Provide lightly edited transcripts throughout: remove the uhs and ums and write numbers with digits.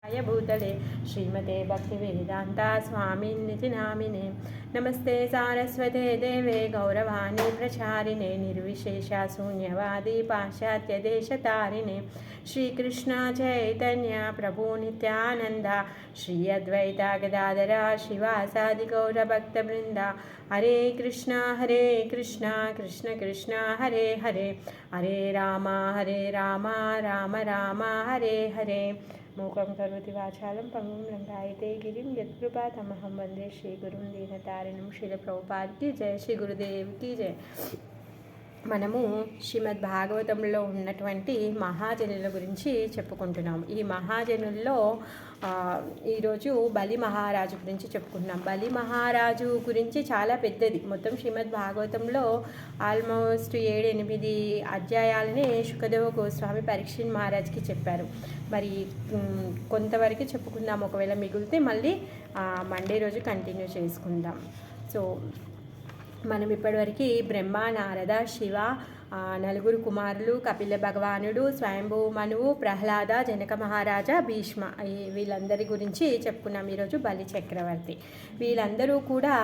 भूतले श्रीमते भक्तिवेदान्ता स्वामिन्निति नामिने। नमस्ते सारस्वते देवे गौरवाणी प्रचारिणे निर्विशेषा शून्यवादी पाश्चात्यदेशतारिणे। श्रीकृष्ण चैतन्य प्रभु नित्यानन्दा श्री अद्वैता गदाधरा शिवासादि गौरभक्तवृन्दा। हरे कृष्ण कृष्ण कृष्ण हरे हरे, हरे राम राम राम हरे हरे। मूकं करोति वाचालं पंगुं लंघयते गिरिं यत्कृपातमहं वन्दे श्रीगुरुं दीनतारिणं। श्रील ప్రభుపాద్ की जय, श्री गुरुदेव की जय। మనము శ్రీమద్ భాగవతంలో ఉన్నటువంటి మహాజనుల గురించి చెప్పుకుంటున్నాం. ఈ మహాజనుల్లో ఈరోజు బలి మహారాజు గురించి చెప్పుకుంటున్నాం. బలి మహారాజు గురించి చాలా పెద్దది. మొత్తం శ్రీమద్ భాగవతంలో ఆల్మోస్ట్ 7-8 అధ్యాయాలనే శుకదేవ గోస్వామి పరీక్షిత్ మహారాజ్కి చెప్పారు. మరి కొంతవరకు చెప్పుకుందాం, ఒకవేళ మిగిలితే మళ్ళీ మండే రోజు కంటిన్యూ చేసుకుందాం. సో మనం ఇప్పటివరకు బ్రహ్మ, నారద, శివ, 4 కుమారులు, కపిల భగవానుడు, స్వయంభూ మనువు, ప్రహ్లాద, జనక మహారాజా, భీష్మ, వీళ్ళందరి గురించి చెప్పుకున్నాం. ఈరోజు బలి చక్రవర్తి. వీళ్ళందరూ కూడా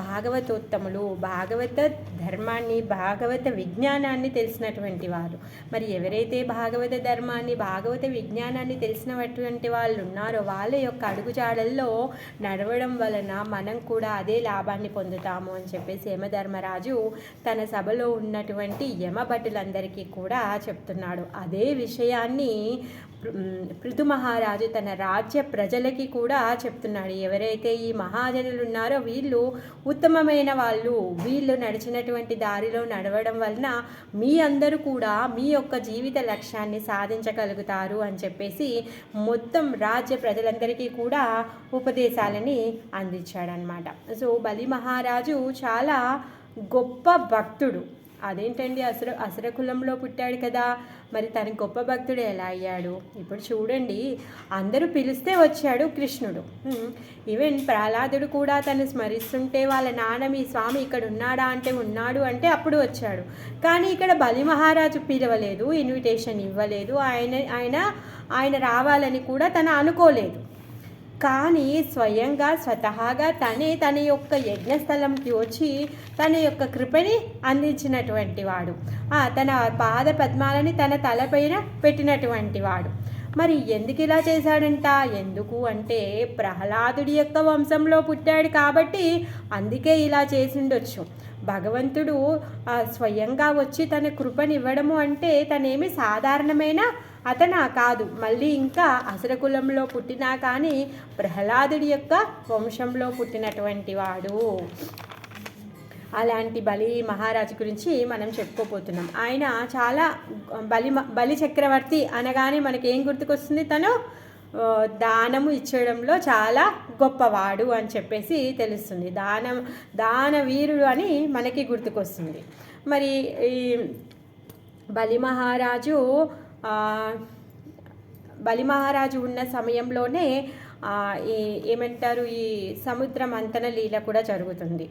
భాగవతోత్తములు, భాగవత ధర్మాన్ని, భాగవత విజ్ఞానాన్ని తెలిసినటువంటి వారు. మరి ఎవరైతే భాగవత ధర్మాన్ని, భాగవత విజ్ఞానాన్ని తెలిసినటువంటి వాళ్ళు ఉన్నారో వాళ్ళ యొక్క అడుగుజాడల్లో నడవడం వలన మనం కూడా అదే లాభాన్ని పొందుతాము అని చెప్పేసి యమధర్మరాజు తన సభలో ఉన్నటువంటి యమభటులందరికీ కూడా చెప్తున్నాడు. అదే విషయాన్ని పృథు మహారాజు తన రాజ్య ప్రజలకి కూడా చెప్తున్నాడు. ఎవరైతే ఈ మహాజనులు ఉన్నారో వీళ్ళు ఉత్తమమైన వాళ్ళు, వీళ్ళు నడిచినటువంటి దారిలో నడవడం వలన మీ అందరూ కూడా మీ యొక్క జీవిత లక్ష్యాన్ని సాధించగలుగుతారు అని చెప్పేసి మొత్తం రాజ్య ప్రజలందరికీ కూడా ఉపదేశాలని అందించాడనమాట. సో బలి మహారాజు చాలా గొప్ప భక్తుడు. అదేంటండి, అసుర కులంలో పుట్టాడు కదా, మరి తన గొప్ప భక్తుడు ఎలా అయ్యాడు? ఇప్పుడు చూడండి, అందరూ పిలిస్తే వచ్చాడు కృష్ణుడు. ఈవెన్ ప్రహ్లాదుడు కూడా తను స్మరిస్తుంటే వాళ్ళ నాన్న మీ స్వామి ఇక్కడ ఉన్నాడా అంటే ఉన్నాడు అంటే అప్పుడు వచ్చాడు. కానీ ఇక్కడ బలి మహారాజు పిలవలేదు, ఇన్విటేషన్ ఇవ్వలేదు, ఆయన రావాలని కూడా తను అనుకోలేదు. కానీ స్వతహాగా తన యొక్క యజ్ఞస్థలంకి వచ్చి తన యొక్క కృపని అందించినటువంటి వాడు, తన పాద పద్మాలని తన తలపైన పెట్టినటువంటి వాడు. మరి ఎందుకు ఇలా చేశాడంట? ఎందుకు అంటే ప్రహ్లాదుడి యొక్క వంశంలో పుట్టాడు కాబట్టి అందుకే ఇలా చేసిండొచ్చు. భగవంతుడు స్వయంగా వచ్చి తన కృపనివ్వడము అంటే తనేమి సాధారణమైన అతనా కాదు. మళ్ళీ ఇంకా అసుర కులంలో పుట్టినా కానీ ప్రహ్లాదుడి యొక్క వంశంలో పుట్టినటువంటి వాడు. అలాంటి బలి మహారాజు గురించి మనం చెప్పుకోబోతున్నాం. ఆయన చాలా బలి చక్రవర్తి అనగానే మనకేం గుర్తుకొస్తుంది? తను దానము ఇచ్చడంలో చాలా గొప్పవాడు అని చెప్పేసి తెలుస్తుంది. దాన వీరుడు అని మనకి గుర్తుకొస్తుంది. మరి ఈ బలి మహారాజు ఉన్న సమయంలోనే ఏమంటారు, ఈ సముద్ర మంథన లీల కూడా జరుగుతుంది.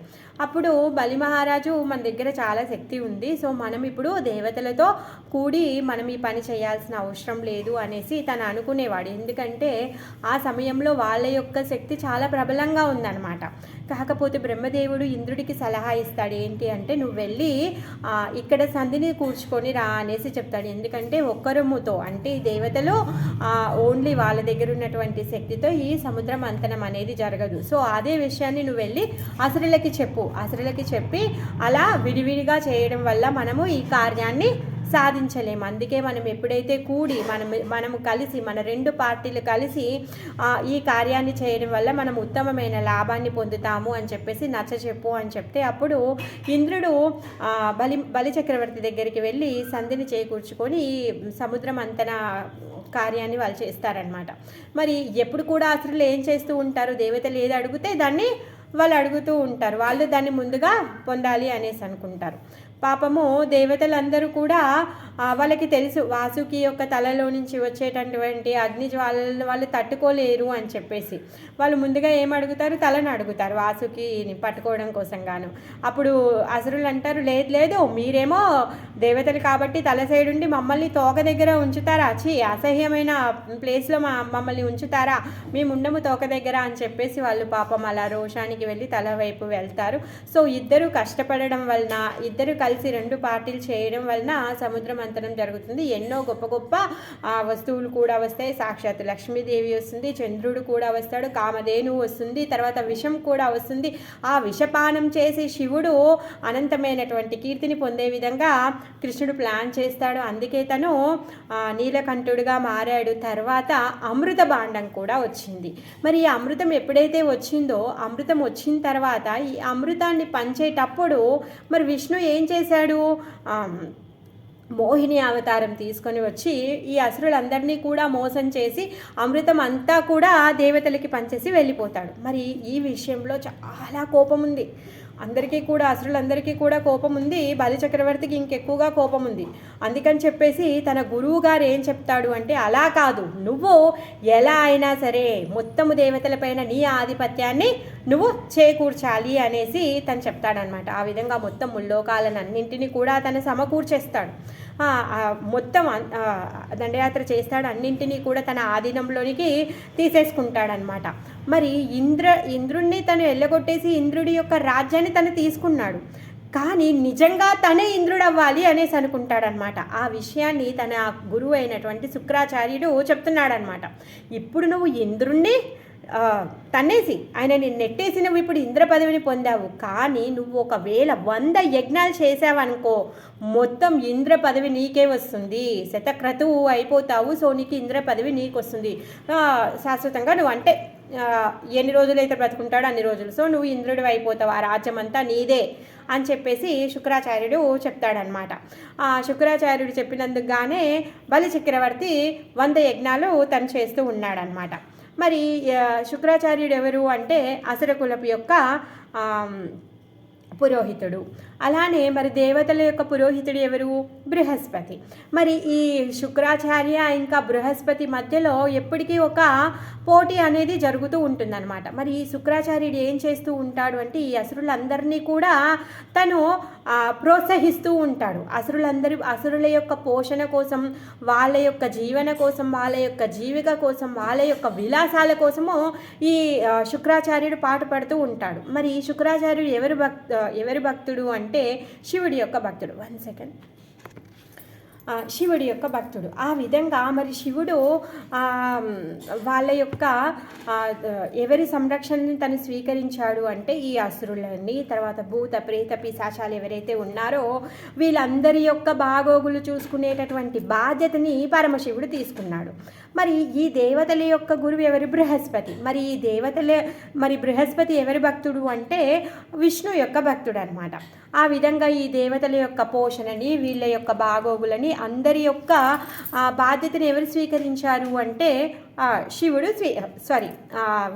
అప్పుడు బలి మహారాజు మన దగ్గర చాలా శక్తి ఉంది, సో మనం ఇప్పుడు దేవతలతో కూడి మనం ఈ పని చేయాల్సిన అవసరం లేదు అనేసి తను అనుకునేవాడు. ఎందుకంటే ఆ సమయంలో వాళ్ళ యొక్క శక్తి చాలా ప్రబలంగా ఉందన్నమాట. కాకపోతే బ్రహ్మదేవుడు ఇంద్రుడికి సలహా ఇస్తాడు. ఏంటి అంటే, నువ్వు వెళ్ళి ఇక్కడ సంధిని కూర్చుకొని రా అనేసి చెప్తాడు. ఎందుకంటే ఒక్కరముతో అంటే ఈ దేవతలు ఓన్లీ వాళ్ళ దగ్గర ఉన్నటువంటి శక్తితో ఈ సముద్ర మంథనం అనేది జరగదు. సో అదే విషయాన్ని నువ్వు వెళ్ళి అసురులకి చెప్పి అలా విడివిడిగా చేయడం వల్ల మనము ఈ కార్యాన్ని సాధించలేము. అందుకే మనం ఎప్పుడైతే కూడి మనము కలిసి మన 2 పార్టీలు కలిసి ఈ కార్యాన్ని చేయడం వల్ల మనం ఉత్తమమైన లాభాన్ని పొందుతాము అని చెప్పేసి నచ్చచెప్పు అని చెప్తే అప్పుడు ఇంద్రుడు బలి చక్రవర్తి దగ్గరికి వెళ్ళి సంధిని చేకూర్చుకొని ఈ సముద్ర మంథన కార్యాన్ని వాళ్ళు చేస్తారనమాట. మరి ఎప్పుడు కూడా అసురులు ఏం చేస్తూ ఉంటారు? దేవతలు ఏది అడిగితే దాన్ని వాళ్ళు అడుగుతూ ఉంటారు. వాళ్ళు దాన్ని ముందుగా పొందాలి అనేసి అనుకుంటారు. పాపము దేవతలందరూ కూడా వాళ్ళకి తెలుసు వాసుకి యొక్క తలలో నుంచి వచ్చేటటువంటి అగ్ని జ్వాలలను వాళ్ళు తట్టుకోలేరు అని చెప్పేసి వాళ్ళు ముందుగా ఏం అడుగుతారు, తలను అడుగుతారు వాసుకిని పట్టుకోవడం కోసం గాను. అప్పుడు అసురులు అంటారు, లేదు లేదు, మీరేమో దేవతలు కాబట్టి తల సైడ్ ఉండి మమ్మల్ని తోక దగ్గర ఉంచుతారా, అసహ్యమైన ప్లేస్లో మమ్మల్ని ఉంచుతారా, మేము ఉండము తోక దగ్గర అని చెప్పేసి వాళ్ళు పాపం అలా రోషానికి వెళ్ళి తల వైపు వెళ్తారు. సో ఇద్దరు కష్టపడడం వలన, ఇద్దరు కలిసి 2 పార్టీలు చేయడం వలన సముద్ర మంథనం జరుగుతుంది. ఎన్నో గొప్ప గొప్ప వస్తువులు కూడా వస్తాయి. సాక్షాత్ లక్ష్మీదేవి వస్తుంది, చంద్రుడు కూడా వస్తాడు, కామధేనువు వస్తుంది, తర్వాత విషం కూడా వస్తుంది. ఆ విషపానం చేసి శివుడు అనంతమైనటువంటి కీర్తిని పొందే విధంగా కృష్ణుడు ప్లాన్ చేస్తాడు. అందుకే తను నీలకంఠుడుగా మారాడు. తర్వాత అమృత భాండం కూడా వచ్చింది. మరి ఈ అమృతం ఎప్పుడైతే వచ్చిందో, అమృతం వచ్చిన తర్వాత ఈ అమృతాన్ని పంచేటప్పుడు మరి విష్ణు ఏం చేశాడు, మోహిని అవతారం తీసుకొని వచ్చి ఈ అసురులందరినీ కూడా మోసం చేసి అమృతం అంతా కూడా దేవతలకి పంచేసి వెళ్ళిపోతాడు. మరి ఈ విషయంలో చాలా కోపం ఉంది అందరికీ కూడా, అసురులందరికీ కూడా కోపం ఉంది. బలి చక్రవర్తికి ఇంకెక్కువగా కోపం ఉంది. అందుకని చెప్పేసి తన గురువు గారు ఏం చెప్తాడు అంటే, అలా కాదు, నువ్వు ఎలా అయినా సరే మొత్తము దేవతలపైన నీ ఆధిపత్యాన్ని నువ్వు చేకూర్చాలి అనేసి తను చెప్తాడనమాట. ఆ విధంగా మొత్తం ముల్లోకాలన్నింటినీ కూడా తను సమకూర్చేస్తాడు. మొత్తం దండయాత్ర చేస్తాడు. అన్నింటినీ కూడా తన ఆధీనంలోనికి తీసేసుకుంటాడనమాట. మరి ఇంద్రుణ్ణి తను వెళ్ళగొట్టేసి ఇంద్రుడి యొక్క రాజ్యాన్ని తను తీసుకున్నాడు. కానీ నిజంగా తనే ఇంద్రుడు అవ్వాలి అనేసి అనుకుంటాడనమాట. ఆ విషయాన్ని తన గురువు అయినటువంటి శుక్రాచార్యుడు చెప్తున్నాడనమాట. ఇప్పుడు నువ్వు ఇంద్రుణ్ణి తన్నేసి ఆయనని నెట్టేసి నువ్వు ఇప్పుడు ఇంద్ర పదవిని పొందావు. కానీ నువ్వు ఒకవేళ 100 యజ్ఞాలు చేసావనుకో, మొత్తం ఇంద్ర పదవి నీకే వస్తుంది. శతక్రతువు అయిపోతావు. సో నీకు ఇంద్ర పదవి నీకు వస్తుంది శాశ్వతంగా. నువ్వు అంటే ఎన్ని రోజులైతే బ్రతుకుంటాడో అన్ని రోజులు. సో నువ్వు ఇంద్రుడు అయిపోతావు, ఆ రాజ్యం అంతా నీదే అని చెప్పేసి శుక్రాచార్యుడు చెప్తాడనమాట. శుక్రాచార్యుడు చెప్పినందుకుగానే బలి చక్రవర్తి 100 యజ్ఞాలు తను చేస్తూ ఉన్నాడనమాట. మరి శుక్రాచార్యుడు ఎవరు అంటే అసురకులపు యొక్క పురోహితుడు. అలానే మరి దేవతల యొక్క పురోహితుడు ఎవరు, బృహస్పతి. మరి ఈ శుక్రాచార్య ఇంకా బృహస్పతి మధ్యలో ఎప్పటికీ ఒక పోటీ అనేది జరుగుతూ ఉంటుందన్నమాట. మరి ఈ శుక్రాచార్యుడు ఏం చేస్తూ ఉంటాడు అంటే, ఈ అసురులందరినీ కూడా తను ప్రోత్సహిస్తూ ఉంటాడు. అసురుల యొక్క పోషణ కోసం, వాళ్ళ యొక్క జీవన కోసం, వాళ్ళ యొక్క జీవిక కోసం, వాళ్ళ యొక్క విలాసాల కోసము ఈ శుక్రాచార్యుడు పాటుపడుతూ ఉంటాడు. మరి ఈ శుక్రాచార్యుడు ఎవరి భక్తుడు అంటే శివుడి యొక్క భక్తుడు. 1 సెకండ్. శివుడి యొక్క భక్తుడు. ఆ విధంగా మరి శివుడు వాళ్ళ యొక్క ఎవరి సంరక్షణని తను స్వీకరించాడు అంటే ఈ అసురులని, తర్వాత భూత ప్రేత పిశాచాలు ఎవరైతే ఉన్నారో వీళ్ళందరి యొక్క బాగోగులు చూసుకునేటటువంటి బాధ్యతని పరమశివుడు తీసుకున్నాడు. మరి ఈ దేవతల యొక్క గురువు ఎవరు, బృహస్పతి. మరి ఈ మరి బృహస్పతి ఎవరి భక్తుడు అంటే విష్ణు యొక్క భక్తుడు అనమాట. ఆ విధంగా ఈ దేవతల యొక్క పోషణని, వీళ్ళ యొక్క బాగోగులని, అందరి యొక్క బాధ్యతను ఎవరు స్వీకరించారు అంటే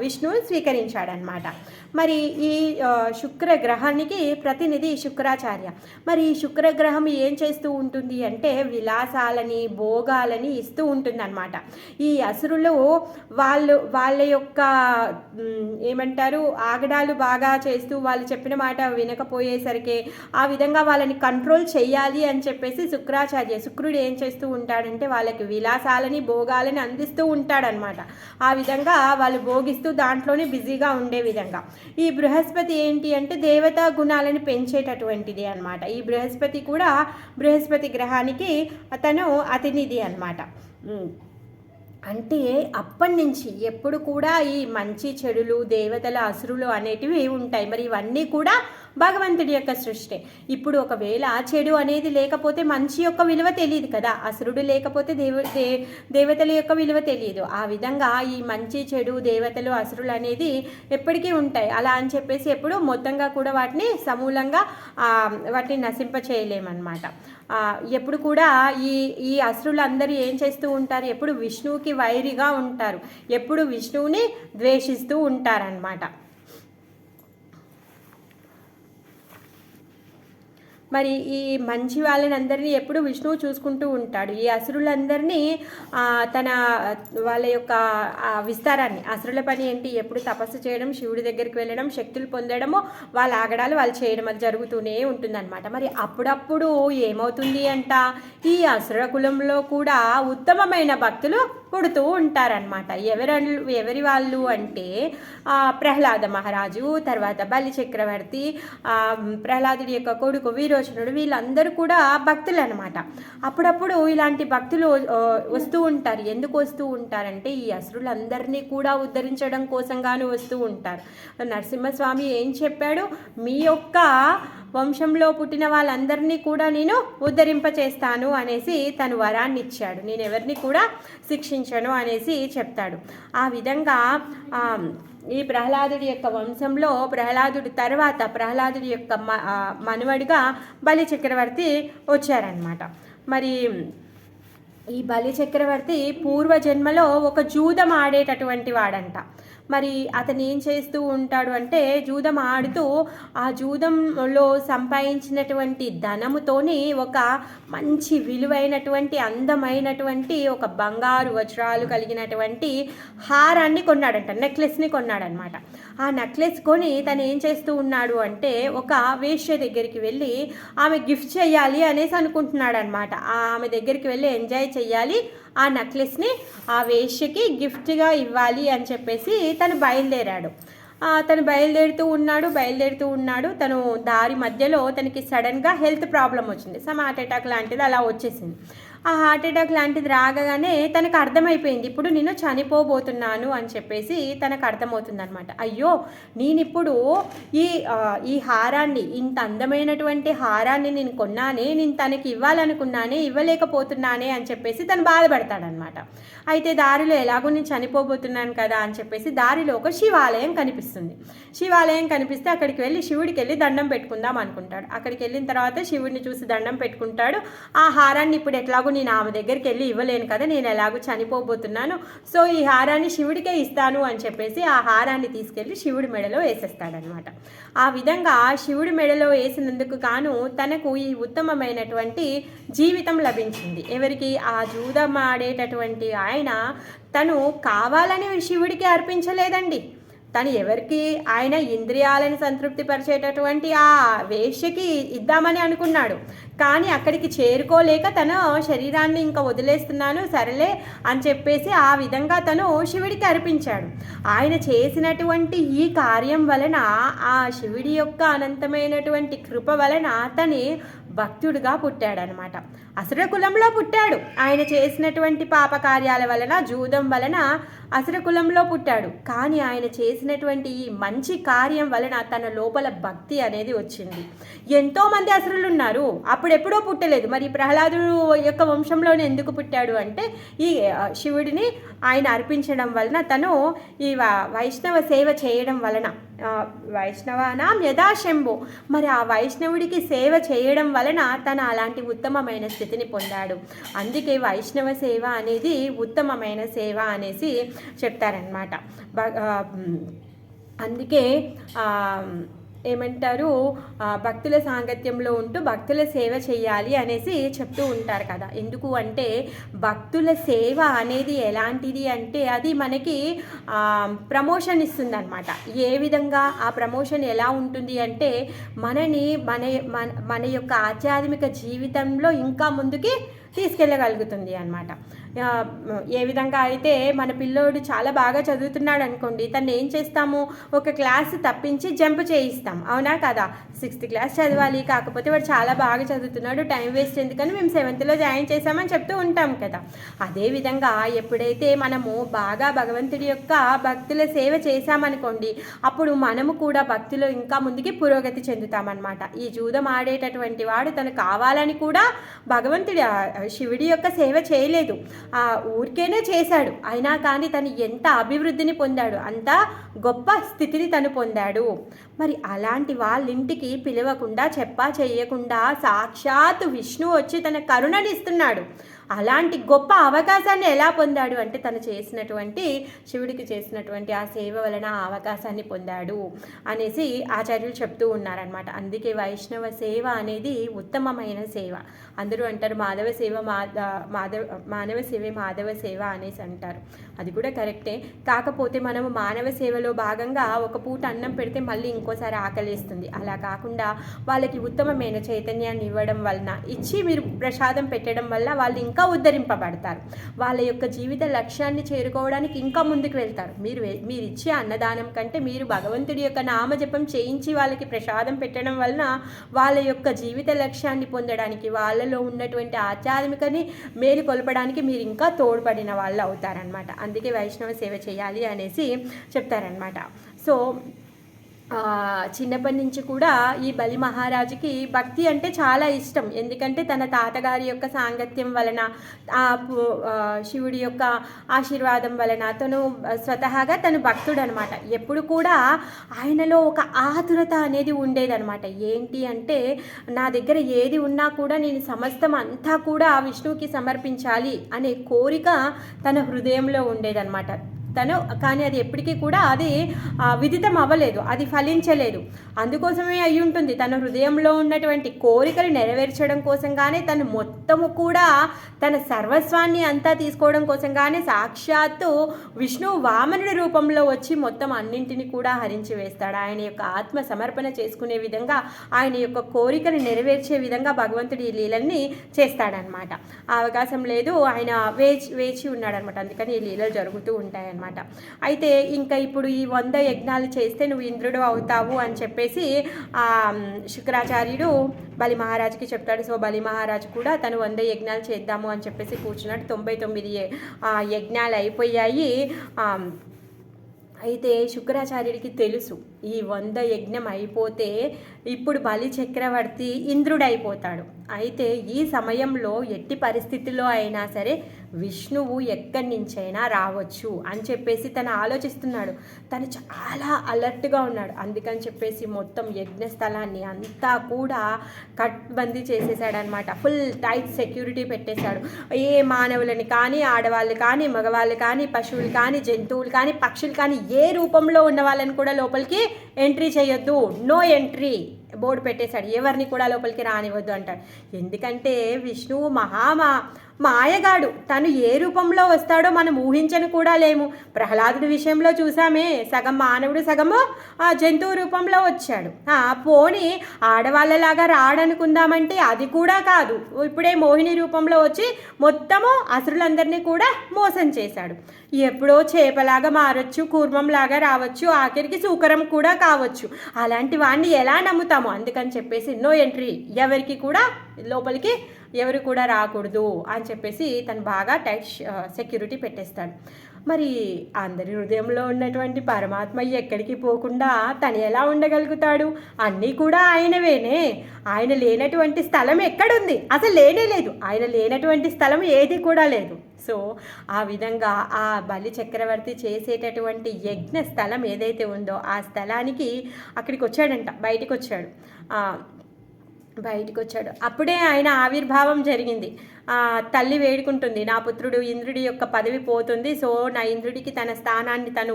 విష్ణువు స్వీకరించాడనమాట. మరి ఈ శుక్రగ్రహానికి ప్రతినిధి శుక్రాచార్య. మరి ఈ శుక్రగ్రహం ఏం చేస్తూ ఉంటుంది అంటే విలాసాలని, భోగాలని ఇస్తూ ఉంటుందన్నమాట. ఈ అసురులు వాళ్ళ యొక్క ఏమంటారు ఆగడాలు బాగా చేస్తూ వాళ్ళు చెప్పిన మాట వినకపోయేసరికి ఆ విధంగా వాళ్ళని కంట్రోల్ చేయాలి అని చెప్పేసి శుక్రుడు ఏం చేస్తూ ఉంటాడంటే వాళ్ళకి విలాసాలని, భోగాలని అందిస్తూ ఉంటాడనమాట. ఆ విధంగా వాళ్ళు భోగిస్తూ దాంట్లోనే బిజీగా ఉండే విధంగా. ఈ బృహస్పతి ఏంటి అంటే దేవతా గుణాలను పెంచేటటువంటిది అనమాట. ఈ బృహస్పతి గ్రహానికి అతను అతినిధి అనమాట. అంటే అప్పటి నుంచి ఎప్పుడు కూడా ఈ మంచి చెడులు, దేవతల అసురులు అనేటివి ఉంటాయి. మరి ఇవన్నీ కూడా భగవంతుడి యొక్క సృష్టి. ఇప్పుడు ఒకవేళ చెడు అనేది లేకపోతే మంచి యొక్క విలువ తెలియదు కదా, అసురుడు లేకపోతే దేవతల యొక్క విలువ తెలియదు. ఆ విధంగా ఈ మంచి చెడు, దేవతలు, అసురులు అనేది ఎప్పటికీ ఉంటాయి. అలా అని చెప్పేసి ఎప్పుడు మొత్తంగా కూడా వాటిని సమూలంగా వాటిని నశింప చేయలేమన్నమాట. ఎప్పుడు కూడా ఈ అసురులందరూ ఏం చేస్తూ ఉంటారు, ఎప్పుడు విష్ణువుకి వైరిగా ఉంటారు, ఎప్పుడు విష్ణువుని ద్వేషిస్తూ ఉంటారన్నమాట. మరి ఈ మంచి వాళ్ళని అందరినీ ఎప్పుడు విష్ణువు చూసుకుంటూ ఉంటాడు. ఈ అసురులందరినీ తన వాళ్ళ యొక్క విస్తారాన్ని, అసురుల పని ఏంటి, ఎప్పుడు తపస్సు చేయడం, శివుడి దగ్గరికి వెళ్ళడం, శక్తులు పొందడము, వాళ్ళ ఆగడాలు వాళ్ళు చేయడం, అది జరుగుతూనే ఉంటుందన్నమాట. మరి అప్పుడప్పుడు ఏమవుతుంది అంట, ఈ అసుర కులంలో కూడా ఉత్తమమైన భక్తులు పుడుతూ ఉంటారనమాట. ఎవరి వాళ్ళు అంటే ప్రహ్లాద మహారాజు, తర్వాత బలి చక్రవర్తి, ప్రహ్లాదుడి యొక్క కొడుకు విరోచనుడు, వీళ్ళందరూ కూడా భక్తులు అనమాట. అప్పుడప్పుడు ఇలాంటి భక్తులు వస్తూ ఉంటారు. ఎందుకు వస్తూ ఉంటారంటే ఈ అసురులందరినీ కూడా ఉద్ధరించడం కోసంగాను వస్తూ ఉంటారు. నరసింహస్వామి ఏం చెప్పాడు, మీ యొక్క వంశంలో పుట్టిన వాళ్ళందరినీ కూడా నేను ఉద్ధరింపచేస్తాను అనేసి తను వరాన్ని ఇచ్చాడు. నేను ఎవరిని కూడా శిక్షించను అనేసి చెప్తాడు. ఆ విధంగా ఈ ప్రహ్లాదుడి యొక్క వంశంలో ప్రహ్లాదుడి తర్వాత ప్రహ్లాదుడి యొక్క మనవడిగా బలి చక్రవర్తి వచ్చారనమాట. మరి ఈ బలి చక్రవర్తి పూర్వజన్మలో ఒక జూదం ఆడేటటువంటి వాడంట. మరి అతను ఏం చేస్తూ ఉంటాడు అంటే, జూదం ఆడుతూ ఆ జూదంలో సంపాదించినటువంటి ధనముతోని ఒక మంచి విలువైనటువంటి అందమైనటువంటి ఒక బంగారు వజ్రాలు కలిగినటువంటి హారాన్ని కొన్నాడంట, నెక్లెస్ని కొన్నాడనమాట. ఆ నెక్లెస్ కొని తను ఏం చేస్తూ ఉన్నాడు అంటే, ఒక వేశ్య దగ్గరికి వెళ్ళి ఆమె గిఫ్ట్ చేయాలి అనేసి అనుకుంటున్నాడు అనమాట. ఆమె దగ్గరికి వెళ్ళి ఎంజాయ్ చేయాలి, ఆ నెక్లెస్ని ఆ వేశ్యకి గిఫ్ట్గా ఇవ్వాలి అని చెప్పేసి తను బయలుదేరాడు. తను బయలుదేరుతూ ఉన్నాడు. తను దారి మధ్యలో తనకి సడన్గా హెల్త్ ప్రాబ్లం వచ్చింది, సమ్ హార్ట్ అటాక్ లాంటిది అలా వచ్చేసింది. ఆ హార్ట్ అటాక్ లాంటిది రాగానే తనకు అర్థమైపోయింది, ఇప్పుడు నేను చనిపోబోతున్నాను అని చెప్పేసి తనకు అర్థమవుతుందనమాట. అయ్యో, నేనిప్పుడు ఈ హారాన్ని, ఇంత అందమైనటువంటి హారాన్ని నేను కొన్నానే, నేను తనకి ఇవ్వాలనుకున్నానే, ఇవ్వలేకపోతున్నానే అని చెప్పేసి తను బాధపడతాడనమాట. అయితే దారిలో ఎలాగో నేను చనిపోబోతున్నాను కదా అని చెప్పేసి దారిలో ఒక శివాలయం కనిపిస్తుంది. శివాలయం కనిపిస్తే అక్కడికి వెళ్ళి శివుడికి వెళ్ళి దండం పెట్టుకుందాం అనుకుంటాడు. అక్కడికి వెళ్ళిన తర్వాత శివుడిని చూసి దండం పెట్టుకుంటాడు. ఆ హారాన్ని ఇప్పుడు ఎట్లాగో నేను ఆమె దగ్గరికి వెళ్ళి ఇవ్వలేను కదా, నేను ఎలాగో చనిపోబోతున్నాను, సో ఈ హారాన్ని శివుడికే ఇస్తాను అని చెప్పేసి ఆ హారాన్ని తీసుకెళ్ళి శివుడి మెడలో వేసేస్తాడనమాట. ఆ విధంగా శివుడి మెడలో వేసినందుకు గాను తనకు ఈ ఉత్తమమైనటువంటి జీవితం లభించింది. ఎవరికి? ఆ జూదం ఆడేటటువంటి ఆయన తను కావాలని శివుడికి అర్పించలేదండి. తను ఎవరికి? ఆయన ఇంద్రియాలను సంతృప్తిపరిచేటటువంటి ఆ వేశ్యకి ఇద్దామని అనుకున్నాడు. కానీ అక్కడికి చేరుకోలేక తన శరీరాన్ని ఇంకా వదిలేస్తున్నాను సరేలే అని చెప్పేసి ఆ విధంగా తను శివుడికి అర్పించాడు. ఆయన చేసినటువంటి ఈ కార్యం వలన, ఆ శివుడి యొక్క అనంతమైనటువంటి కృప వలన తని భక్తుడిగా పుట్టాడనమాట. అసుర కులంలో పుట్టాడు. ఆయన చేసినటువంటి పాపకార్యాల వలన, జూదం వలన అసుర కులంలో పుట్టాడు. కానీ ఆయన చేసినటువంటి ఈ మంచి కార్యం వలన తన లోపల భక్తి అనేది వచ్చింది. ఎంతోమంది అసురులు ఉన్నారు, అప్పుడెప్పుడో పుట్టలేదు. మరి ప్రహ్లాదుడు యొక్క వంశంలోనే ఎందుకు పుట్టాడు అంటే, ఈ శివుడిని ఆయన అర్పించడం వలన, తను ఈ వైష్ణవ సేవ చేయడం వలన, వైష్ణవానాం యథాశంభు, మరి ఆ వైష్ణవుడికి సేవ చేయడం వలన తను అలాంటి ఉత్తమమైన స్థితిని పొందాడు. అందుకే వైష్ణవ సేవ అనేది ఉత్తమమైన సేవ అనేసి చెప్తారనమాట. అందుకే ఏమంటారు, భక్తుల సాంగత్యంలో ఉంటూ భక్తుల సేవ చేయాలి అనేసి చెప్తూ ఉంటారు కదా. ఎందుకు అంటే భక్తుల సేవ అనేది ఎలాంటిది అంటే అది మనకి ప్రమోషన్ ఇస్తుంది అనమాట. ఏ విధంగా ఆ ప్రమోషన్ ఎలా ఉంటుంది అంటే మనని మన యొక్క ఆధ్యాత్మిక జీవితంలో ఇంకా ముందుకి తీసుకెళ్ళగలుగుతుంది అన్నమాట. ఏ విధంగా అయితే మన పిల్లోడు చాలా బాగా చదువుతున్నాడు అనుకోండి, తను ఏం చేస్తాము, ఒక క్లాస్ తప్పించి జంప్ చేయిస్తాం, అవునా కదా. 6th క్లాస్ చదవాలి, కాకపోతే వాడు చాలా బాగా చదువుతున్నాడు, టైం వేస్ట్ ఎందుకని మేము 7thలో జాయిన్ చేసామని చెప్తూ ఉంటాం కదా. అదేవిధంగా ఎప్పుడైతే మనము బాగా భగవంతుడి యొక్క భక్తుల సేవ చేశామనుకోండి, అప్పుడు మనము కూడా భక్తిలో ఇంకా ముందుకి పురోగతి చెందుతామన్నమాట. ఈ జూదం ఆడేటటువంటి వాడు తను కావాలని కూడా భగవంతుడి శివుడి యొక్క సేవ చేయలేదు, ఊరికేనే చేశాడు. అయినా కానీ తను ఎంత అభివృద్ధిని పొందాడు, అంత గొప్ప స్థితిని తను పొందాడు. మరి అలాంటి వాళ్ళింటికి పిలవకుండా, చెప్పా చేయకుండా సాక్షాత్ విష్ణువు వచ్చి తన కరుణనిస్తున్నాడు. అలాంటి గొప్ప అవకాశాన్ని ఎలా పొందాడు అంటే తను చేసినటువంటి శివుడికి చేసినటువంటి ఆ సేవ వలన ఆ అవకాశాన్ని పొందాడు అనేసి ఆచార్యులు చెప్తూ ఉన్నారనమాట. అందుకే వైష్ణవ సేవ అనేది ఉత్తమమైన సేవ. అందరూ అంటారు మాధవ సేవ మానవ సేవే మాధవ సేవ అనేసి అంటారు. అది కూడా కరెక్టే. కాకపోతే మనము మానవ సేవలో భాగంగా ఒక పూట అన్నం పెడితే మళ్ళీ ఇంకోసారి ఆకలిస్తుంది. అలా కాకుండా వాళ్ళకి ఉత్తమమైన చైతన్యాన్ని ఇవ్వడం వలన, ఇచ్చి మీరు ప్రసాదం పెట్టడం వల్ల వాళ్ళు ఇంకా ఉద్ధరింపబడతారు. వాళ్ళ యొక్క జీవిత లక్ష్యాన్ని చేరుకోవడానికి ఇంకా ముందుకు వెళ్తారు. మీరు ఇచ్చే అన్నదానం కంటే మీరు భగవంతుడి యొక్క నామజపం చేయించి వాళ్ళకి ప్రసాదం పెట్టడం వలన వాళ్ళ యొక్క జీవిత లక్ష్యాన్ని పొందడానికి, వాళ్ళలో ఉన్నటువంటి ఆధ్యాత్మికని మేలు కొలపడానికి మీరు ఇంకా తోడ్పడిన వాళ్ళు అవుతారనమాట. అందుకే వైష్ణవ సేవ చేయాలి అనేసి చెప్తారనమాట. సో చిన్నప్పటి నుంచి కూడా ఈ బలి మహారాజుకి భక్తి అంటే చాలా ఇష్టం. ఎందుకంటే తన తాతగారి యొక్క సాంగత్యం వలన, శివుడి యొక్క ఆశీర్వాదం వలన తను స్వతహాగా తను భక్తుడు అనమాట. ఎప్పుడు కూడా ఆయనలో ఒక ఆతురత అనేది ఉండేదనమాట. ఏంటి అంటే నా దగ్గర ఏది ఉన్నా కూడా నేను సమస్తం అంతా కూడా విష్ణువుకి సమర్పించాలి అనే కోరిక తన హృదయంలో ఉండేదనమాట. కానీ అది ఎప్పటికీ కూడా అది విదితం అవ్వలేదు, అది ఫలించలేదు. అందుకోసమే అయి ఉంటుంది. తన హృదయంలో ఉన్నటువంటి కోరికలు నెరవేర్చడం కోసంగానే తను మొత్తము కూడా తన సర్వస్వాన్ని అంతా తీసుకోవడం కోసంగానే సాక్షాత్తు విష్ణువు వామనుడి రూపంలో వచ్చి మొత్తం అన్నింటినీ కూడా హరించి వేస్తాడు. ఆయన యొక్క ఆత్మ సమర్పణ చేసుకునే విధంగా, ఆయన యొక్క కోరికను నెరవేర్చే విధంగా భగవంతుడి ఈ లీలల్ని చేస్తాడనమాట. ఆ అవకాశం లేదు, ఆయన వేచి ఉన్నాడనమాట. అందుకని ఈ లీలలు జరుగుతూ ఉంటాయన్నమాట. అయితే ఇంకా ఇప్పుడు ఈ 100 యజ్ఞాలు చేస్తే నువ్వు ఇంద్రుడు అవుతావు అని చెప్పేసి శుక్రాచార్యుడు బలి మహారాజుకి చెప్తాడు. సో బలి మహారాజు కూడా తను 100 యజ్ఞాలు చేద్దాము అని చెప్పేసి కూర్చున్నాడు. 99 యజ్ఞాలు అయిపోయాయి. అయితే శుక్రాచార్యుడికి తెలుసు ఈ 100 యజ్ఞం అయిపోతే ఇప్పుడు బలి చక్రవర్తి ఇంద్రుడైపోతాడు. అయితే ఈ సమయంలో ఎట్టి పరిస్థితుల్లో అయినా సరే విష్ణువు ఎక్కడి నుంచైనా రావచ్చు అని చెప్పేసి తను ఆలోచిస్తున్నాడు. తను చాలా అలర్ట్గా ఉన్నాడు. అందుకని చెప్పేసి మొత్తం యజ్ఞ స్థలాన్ని అంతా కూడా కట్బందీ చేసేసాడనమాట. ఫుల్ టైట్ సెక్యూరిటీ పెట్టేశాడు. ఏ మానవులని కానీ, ఆడవాళ్ళు కానీ, మగవాళ్ళు కానీ, పశువులు కానీ, జంతువులు కానీ, పక్షులు కానీ ఏ రూపంలో ఉన్న వాళ్ళని కూడా లోపలికి ఎంట్రీ చేయొద్దు, నో ఎంట్రీ బోర్డు పెట్టేశాడు. ఎవరిని కూడా లోపలికి రానివ్వద్దు అంటాడు. ఎందుకంటే విష్ణువు మాయగాడు. తను ఏ రూపంలో వస్తాడో మనం ఊహించను కూడా లేము. ప్రహ్లాదుడి విషయంలో చూసామే, సగం మానవుడు సగము జంతువు రూపంలో వచ్చాడు. పోని ఆడవాళ్ళలాగా రాడనుకుందామంటే అది కూడా కాదు. ఇప్పుడే మోహిని రూపంలో వచ్చి మొత్తము అసురులందరినీ కూడా మోసం చేశాడు. ఎప్పుడో చేపలాగా మారచ్చు, కూర్మంలాగా రావచ్చు, ఆఖరికి సూకరం కూడా కావచ్చు. అలాంటి వాడిని ఎలా నమ్ముతాము? అందుకని చెప్పేసి నో ఎంట్రీ, ఎవరికి కూడా లోపలికి ఎవరు కూడా రాకూడదు అని చెప్పేసి తను బాగా టైట్ సెక్యూరిటీ పెట్టేస్తాడు. మరి అందరి హృదయంలో ఉన్నటువంటి పరమాత్మ ఎక్కడికి పోకుండా తను ఎలా ఉండగలుగుతాడు? అన్నీ కూడా ఆయనవేనే. ఆయన లేనటువంటి స్థలం ఎక్కడుంది? అసలు లేనే లేదు. ఆయన లేనటువంటి స్థలం ఏది కూడా లేదు. సో ఆ విధంగా ఆ బలి చక్రవర్తి చేసేటటువంటి యజ్ఞ స్థలం ఏదైతే ఉందో ఆ స్థలానికి అక్కడికి వచ్చాడంట, బయటికి వచ్చాడు. అప్పుడే ఆయన ఆవిర్భావం జరిగింది. తల్లి వేడుకుంటుంది, నా పుత్రుడు ఇంద్రుడి యొక్క పదవి పోతుంది, సో నా ఇంద్రుడికి తన స్థానాన్ని తను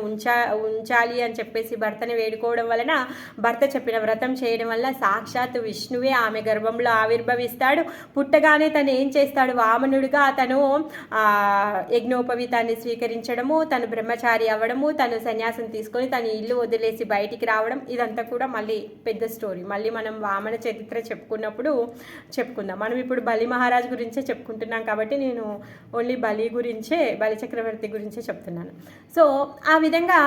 ఉంచాలి అని చెప్పేసి భర్తని వేడుకోవడం వలన, భర్త చెప్పిన వ్రతం చేయడం వల్ల సాక్షాత్ విష్ణువే ఆమె గర్భంలో ఆవిర్భవిస్తాడు. పుట్టగానే తను ఏం చేస్తాడు? వామనుడిగా తను యజ్ఞోపవీతాన్ని స్వీకరించడము, తను బ్రహ్మచారి అవ్వడము, తను సన్యాసం తీసుకొని తను ఇల్లు వదిలేసి బయటికి రావడం, ఇదంతా కూడా మళ్ళీ పెద్ద స్టోరీ. మళ్ళీ మనం వామన చరిత్ర చెప్పుకుందాం. మనం ఇప్పుడు బలి మహారాజ్ గురించే చెప్పుకుంటున్నాం కాబట్టి నేను ఓన్లీ బలి చక్రవర్తి గురించే చెప్తున్నాను. సో ఆ విధంగా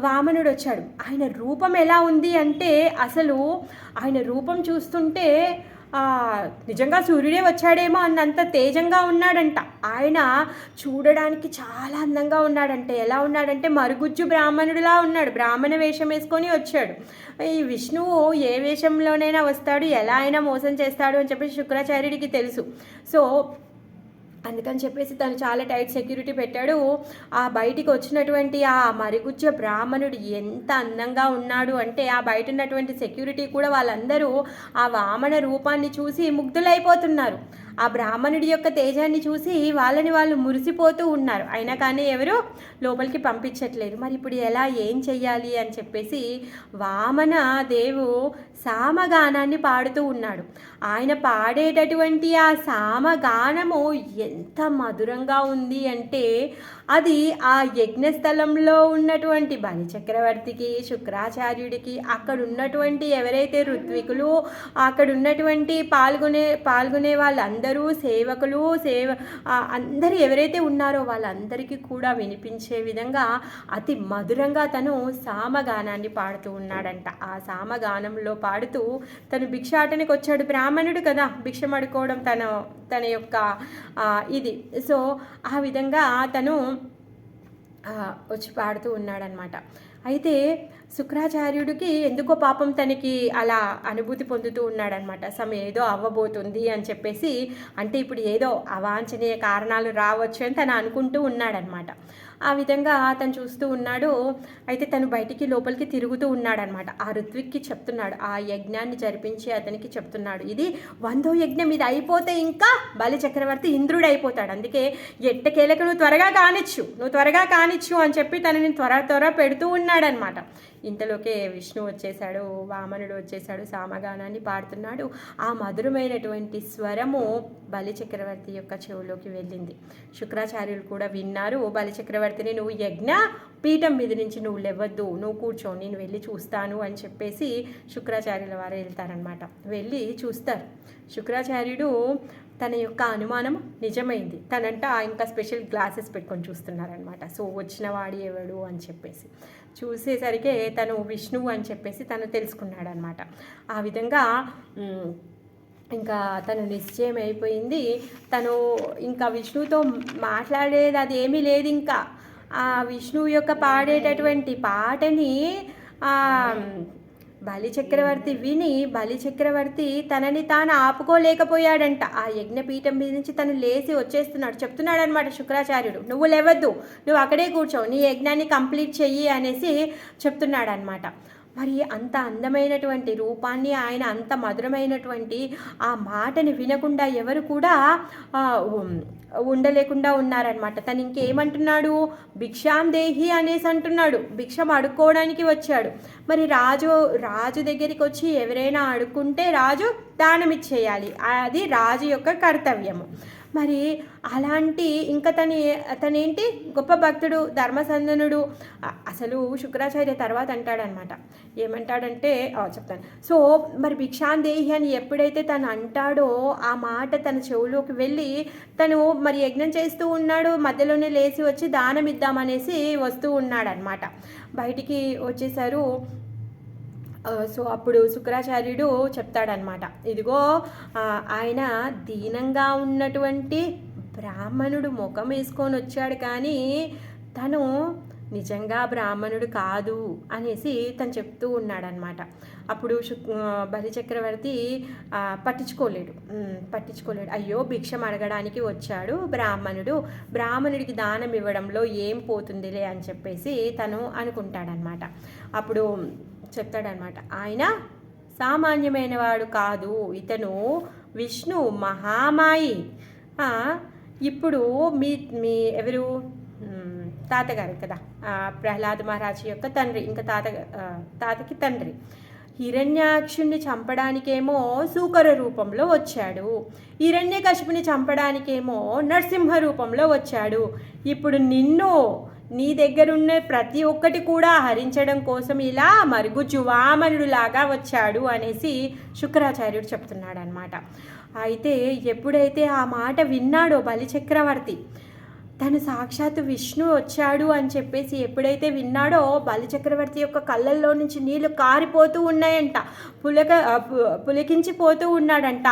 వామనుడు వచ్చాడు. ఆయన రూపం ఎలా ఉంది అంటే అసలు ఆయన రూపం చూస్తుంటే నిజంగా సూర్యుడే వచ్చాడేమో అన్నంత తేజంగా ఉన్నాడంట. ఆయన చూడడానికి చాలా అందంగా ఉన్నాడంటే, ఎలా ఉన్నాడంటే మరుగుజ్జు బ్రాహ్మణుడిలా ఉన్నాడు. బ్రాహ్మణ వేషం వేసుకొని వచ్చాడు. ఈ విష్ణువు ఏ వేషంలోనైనా వస్తాడు, ఎలా అయినా మోసం చేస్తాడు అని చెప్పి శుక్రాచార్యుడికి తెలుసు. సో అందుకని చెప్పేసి తను చాలా టైట్ సెక్యూరిటీ పెట్టాడు. ఆ బయటికి వచ్చినటువంటి ఆ మరుగుజ్జ బ్రాహ్మణుడు ఎంత అందంగా ఉన్నాడు అంటే ఆ బయట ఉన్నటువంటి సెక్యూరిటీ కూడా వాళ్ళందరూ ఆ వామన రూపాన్ని చూసి ముగ్ధులైపోతున్నారు. ఆ బ్రాహ్మణుడి యొక్క తేజాన్ని చూసి వాళ్ళని వాళ్ళు మురిసిపోతూ ఉన్నారు. అయినా కానీ ఎవరు లోపలికి పంపించట్లేదు. మరి ఇప్పుడు ఎలా, ఏం చెయ్యాలి అని చెప్పేసి వామన దేవు సామగానాన్ని పాడుతూ ఉన్నాడు. ఆయన పాడేటటువంటి ఆ సామగానము ఎంత మధురంగా ఉంది అంటే అది ఆ యజ్ఞస్థలంలో ఉన్నటువంటి బలి చక్రవర్తికి, శుక్రాచార్యుడికి, అక్కడ ఉన్నటువంటి ఎవరైతే ఋత్వికులు, అక్కడ ఉన్నటువంటి పాల్గొనే వాళ్ళందరూ సేవకులు, అందరూ ఎవరైతే ఉన్నారో వాళ్ళందరికీ కూడా వినిపించే విధంగా అతి మధురంగా తను సామగానాన్ని పాడుతూ ఉన్నాడంట. ఆ సామగానంలో పాడుతూ తను భిక్షాటనకి వచ్చాడు. బ్రాహ్మణుడు కదా, భిక్షం అడుకోవడం తన యొక్క ఇది. సో ఆ విధంగా తను వచ్చి పాడుతూ ఉన్నాడనమాట. అయితే శుక్రాచార్యుడికి ఎందుకో పాపం తనకి అలా అనుభూతి పొందుతూ ఉన్నాడనమాట. ఏదో అవ్వబోతుంది అని చెప్పేసి, అంటే ఇప్పుడు ఏదో అవాంఛనీయ కారణాలు రావచ్చు అని తను అనుకుంటూ ఉన్నాడనమాట. ఆ విధంగా తను చూస్తూ ఉన్నాడు. అయితే తను బయటికి లోపలికి తిరుగుతూ ఉన్నాడనమాట. ఆ ఋత్విక్కి చెప్తున్నాడు, ఆ యజ్ఞాన్ని జరిపించి అతనికి చెప్తున్నాడు, ఇది 100వ యజ్ఞం, ఇది అయిపోతే ఇంకా బలి చక్రవర్తి ఇంద్రుడు అయిపోతాడు. అందుకే ఎట్టకేలకు నువ్వు త్వరగా కానిచ్చు అని చెప్పి తనని త్వర పెడుతూ ఉన్నాడనమాట. ఇంతలోకే విష్ణు వచ్చేసాడు, వామనుడు వచ్చేసాడు, సామగానాన్ని పాడుతున్నాడు. ఆ మధురమైనటువంటి స్వరము బలి చక్రవర్తి యొక్క చెవులోకి వెళ్ళింది. శుక్రాచార్యులు కూడా విన్నారు. బలి చక్రవర్తిని, నువ్వు యజ్ఞ పీఠం మీద నుంచి నువ్వు లేవద్దు, నువ్వు కూర్చో, నేను వెళ్ళి చూస్తాను అని చెప్పేసి శుక్రాచార్యుల వారు వెళ్తారనమాట. వెళ్ళి చూస్తారు. శుక్రాచార్యుడు తన యొక్క అనుమానం నిజమైంది. తనంట ఇంకా స్పెషల్ గ్లాసెస్ పెట్టుకొని చూస్తున్నారనమాట. సో వచ్చిన వాడు ఎవడు అని చెప్పేసి చూసేసరికి తను విష్ణువు అని చెప్పేసి తను తెలుసుకున్నాడనమాట. ఆ విధంగా ఇంకా తను నిశ్చయం అయిపోయింది. తను ఇంకా విష్ణువుతో మాట్లాడేది అది ఏమీ లేదు. ఇంకా ఆ విష్ణువు యొక్క పాడేటటువంటి పాటని బలి చక్రవర్తి విని బలి చక్రవర్తి తనని తాను ఆపుకోలేకపోయాడంట. ఆ యజ్ఞపీఠం మీద నుంచి తను లేచి వచ్చేస్తున్నాడు. చెప్తున్నాడు అనమాట శుక్రాచార్యుడు, నువ్వు లేవద్దు, నువ్వు అక్కడే కూర్చో, నీ యజ్ఞాన్ని కంప్లీట్ చెయ్యి అనేసి చెప్తున్నాడు అనమాట. మరి అంత అందమైనటువంటి రూపాన్ని, ఆయన అంత మధురమైనటువంటి ఆ మాటని వినకుండా ఎవరు కూడా ఉండలేకుండా ఉన్నారనమాట. తను ఇంకేమంటున్నాడు, భిక్షాం దేహి అనేసి అంటున్నాడు. భిక్షం అడుక్కోవడానికి వచ్చాడు. మరి రాజు దగ్గరికి వచ్చి ఎవరైనా అడుక్కుంటే రాజు దానం ఇచ్చేయాలి, అది రాజు యొక్క కర్తవ్యము. మరి అలాంటి ఇంకా తనేంటి గొప్ప భక్తుడు, ధర్మసందనుడు. అసలు శుక్రాచార్య తర్వాత అంటాడనమాట. ఏమంటాడంటే చెప్తాను. సో మరి భిక్షాందేహి అని ఎప్పుడైతే తను అంటాడో ఆ మాట తన చెవులోకి వెళ్ళి తను మరి యజ్ఞం చేస్తూ ఉన్నాడు. మధ్యలోనే లేచి వచ్చి దానం ఇద్దామనేసి వస్తూ ఉన్నాడనమాట. బయటికి వచ్చేసారు. సో అప్పుడు శుక్రాచార్యుడు చెప్తాడనమాట, ఇదిగో ఆయన దీనంగా ఉన్నటువంటి బ్రాహ్మణుడు ముఖం వేసుకొని వచ్చాడు, కానీ తను నిజంగా బ్రాహ్మణుడు కాదు అనేసి తను చెప్తూ ఉన్నాడనమాట. అప్పుడు బలి చక్రవర్తి పట్టించుకోలేడు. అయ్యో భిక్షం అడగడానికి వచ్చాడు బ్రాహ్మణుడికి దానం ఇవ్వడంలో ఏం పోతుందిలే అని చెప్పేసి తను అనుకుంటాడనమాట. అప్పుడు చెప్తాడనమాట, ఆయన సామాన్యమైన వాడు కాదు, ఇతను విష్ణు మహామాయి. ఇప్పుడు మీ ఎవరు తాతగారు కదా, ప్రహ్లాద మహారాజు యొక్క తండ్రి, ఇంకా తాతకి తండ్రి, హిరణ్యాక్షుణ్ణి చంపడానికేమో సూకర రూపంలో వచ్చాడు, హిరణ్యకశిపుని చంపడానికేమో నరసింహ రూపంలో వచ్చాడు. ఇప్పుడు నీ దగ్గరున్న ప్రతి ఒక్కటి కూడా హరించడం కోసం ఇలా మరుగుజ్జు వామనుడులాగా వచ్చాడు అనేసి శుక్రాచార్యుడు చెప్తున్నాడు అనమాట. అయితే ఎప్పుడైతే ఆ మాట విన్నాడో బలి చక్రవర్తి, తను సాక్షాత్తు విష్ణు వచ్చాడు అని చెప్పేసి ఎప్పుడైతే విన్నాడో బలి చక్రవర్తి యొక్క కళ్ళల్లో నుంచి నీళ్లు కారిపోతూ ఉన్నాయంట. పులకించిపోతూ ఉన్నాడంట.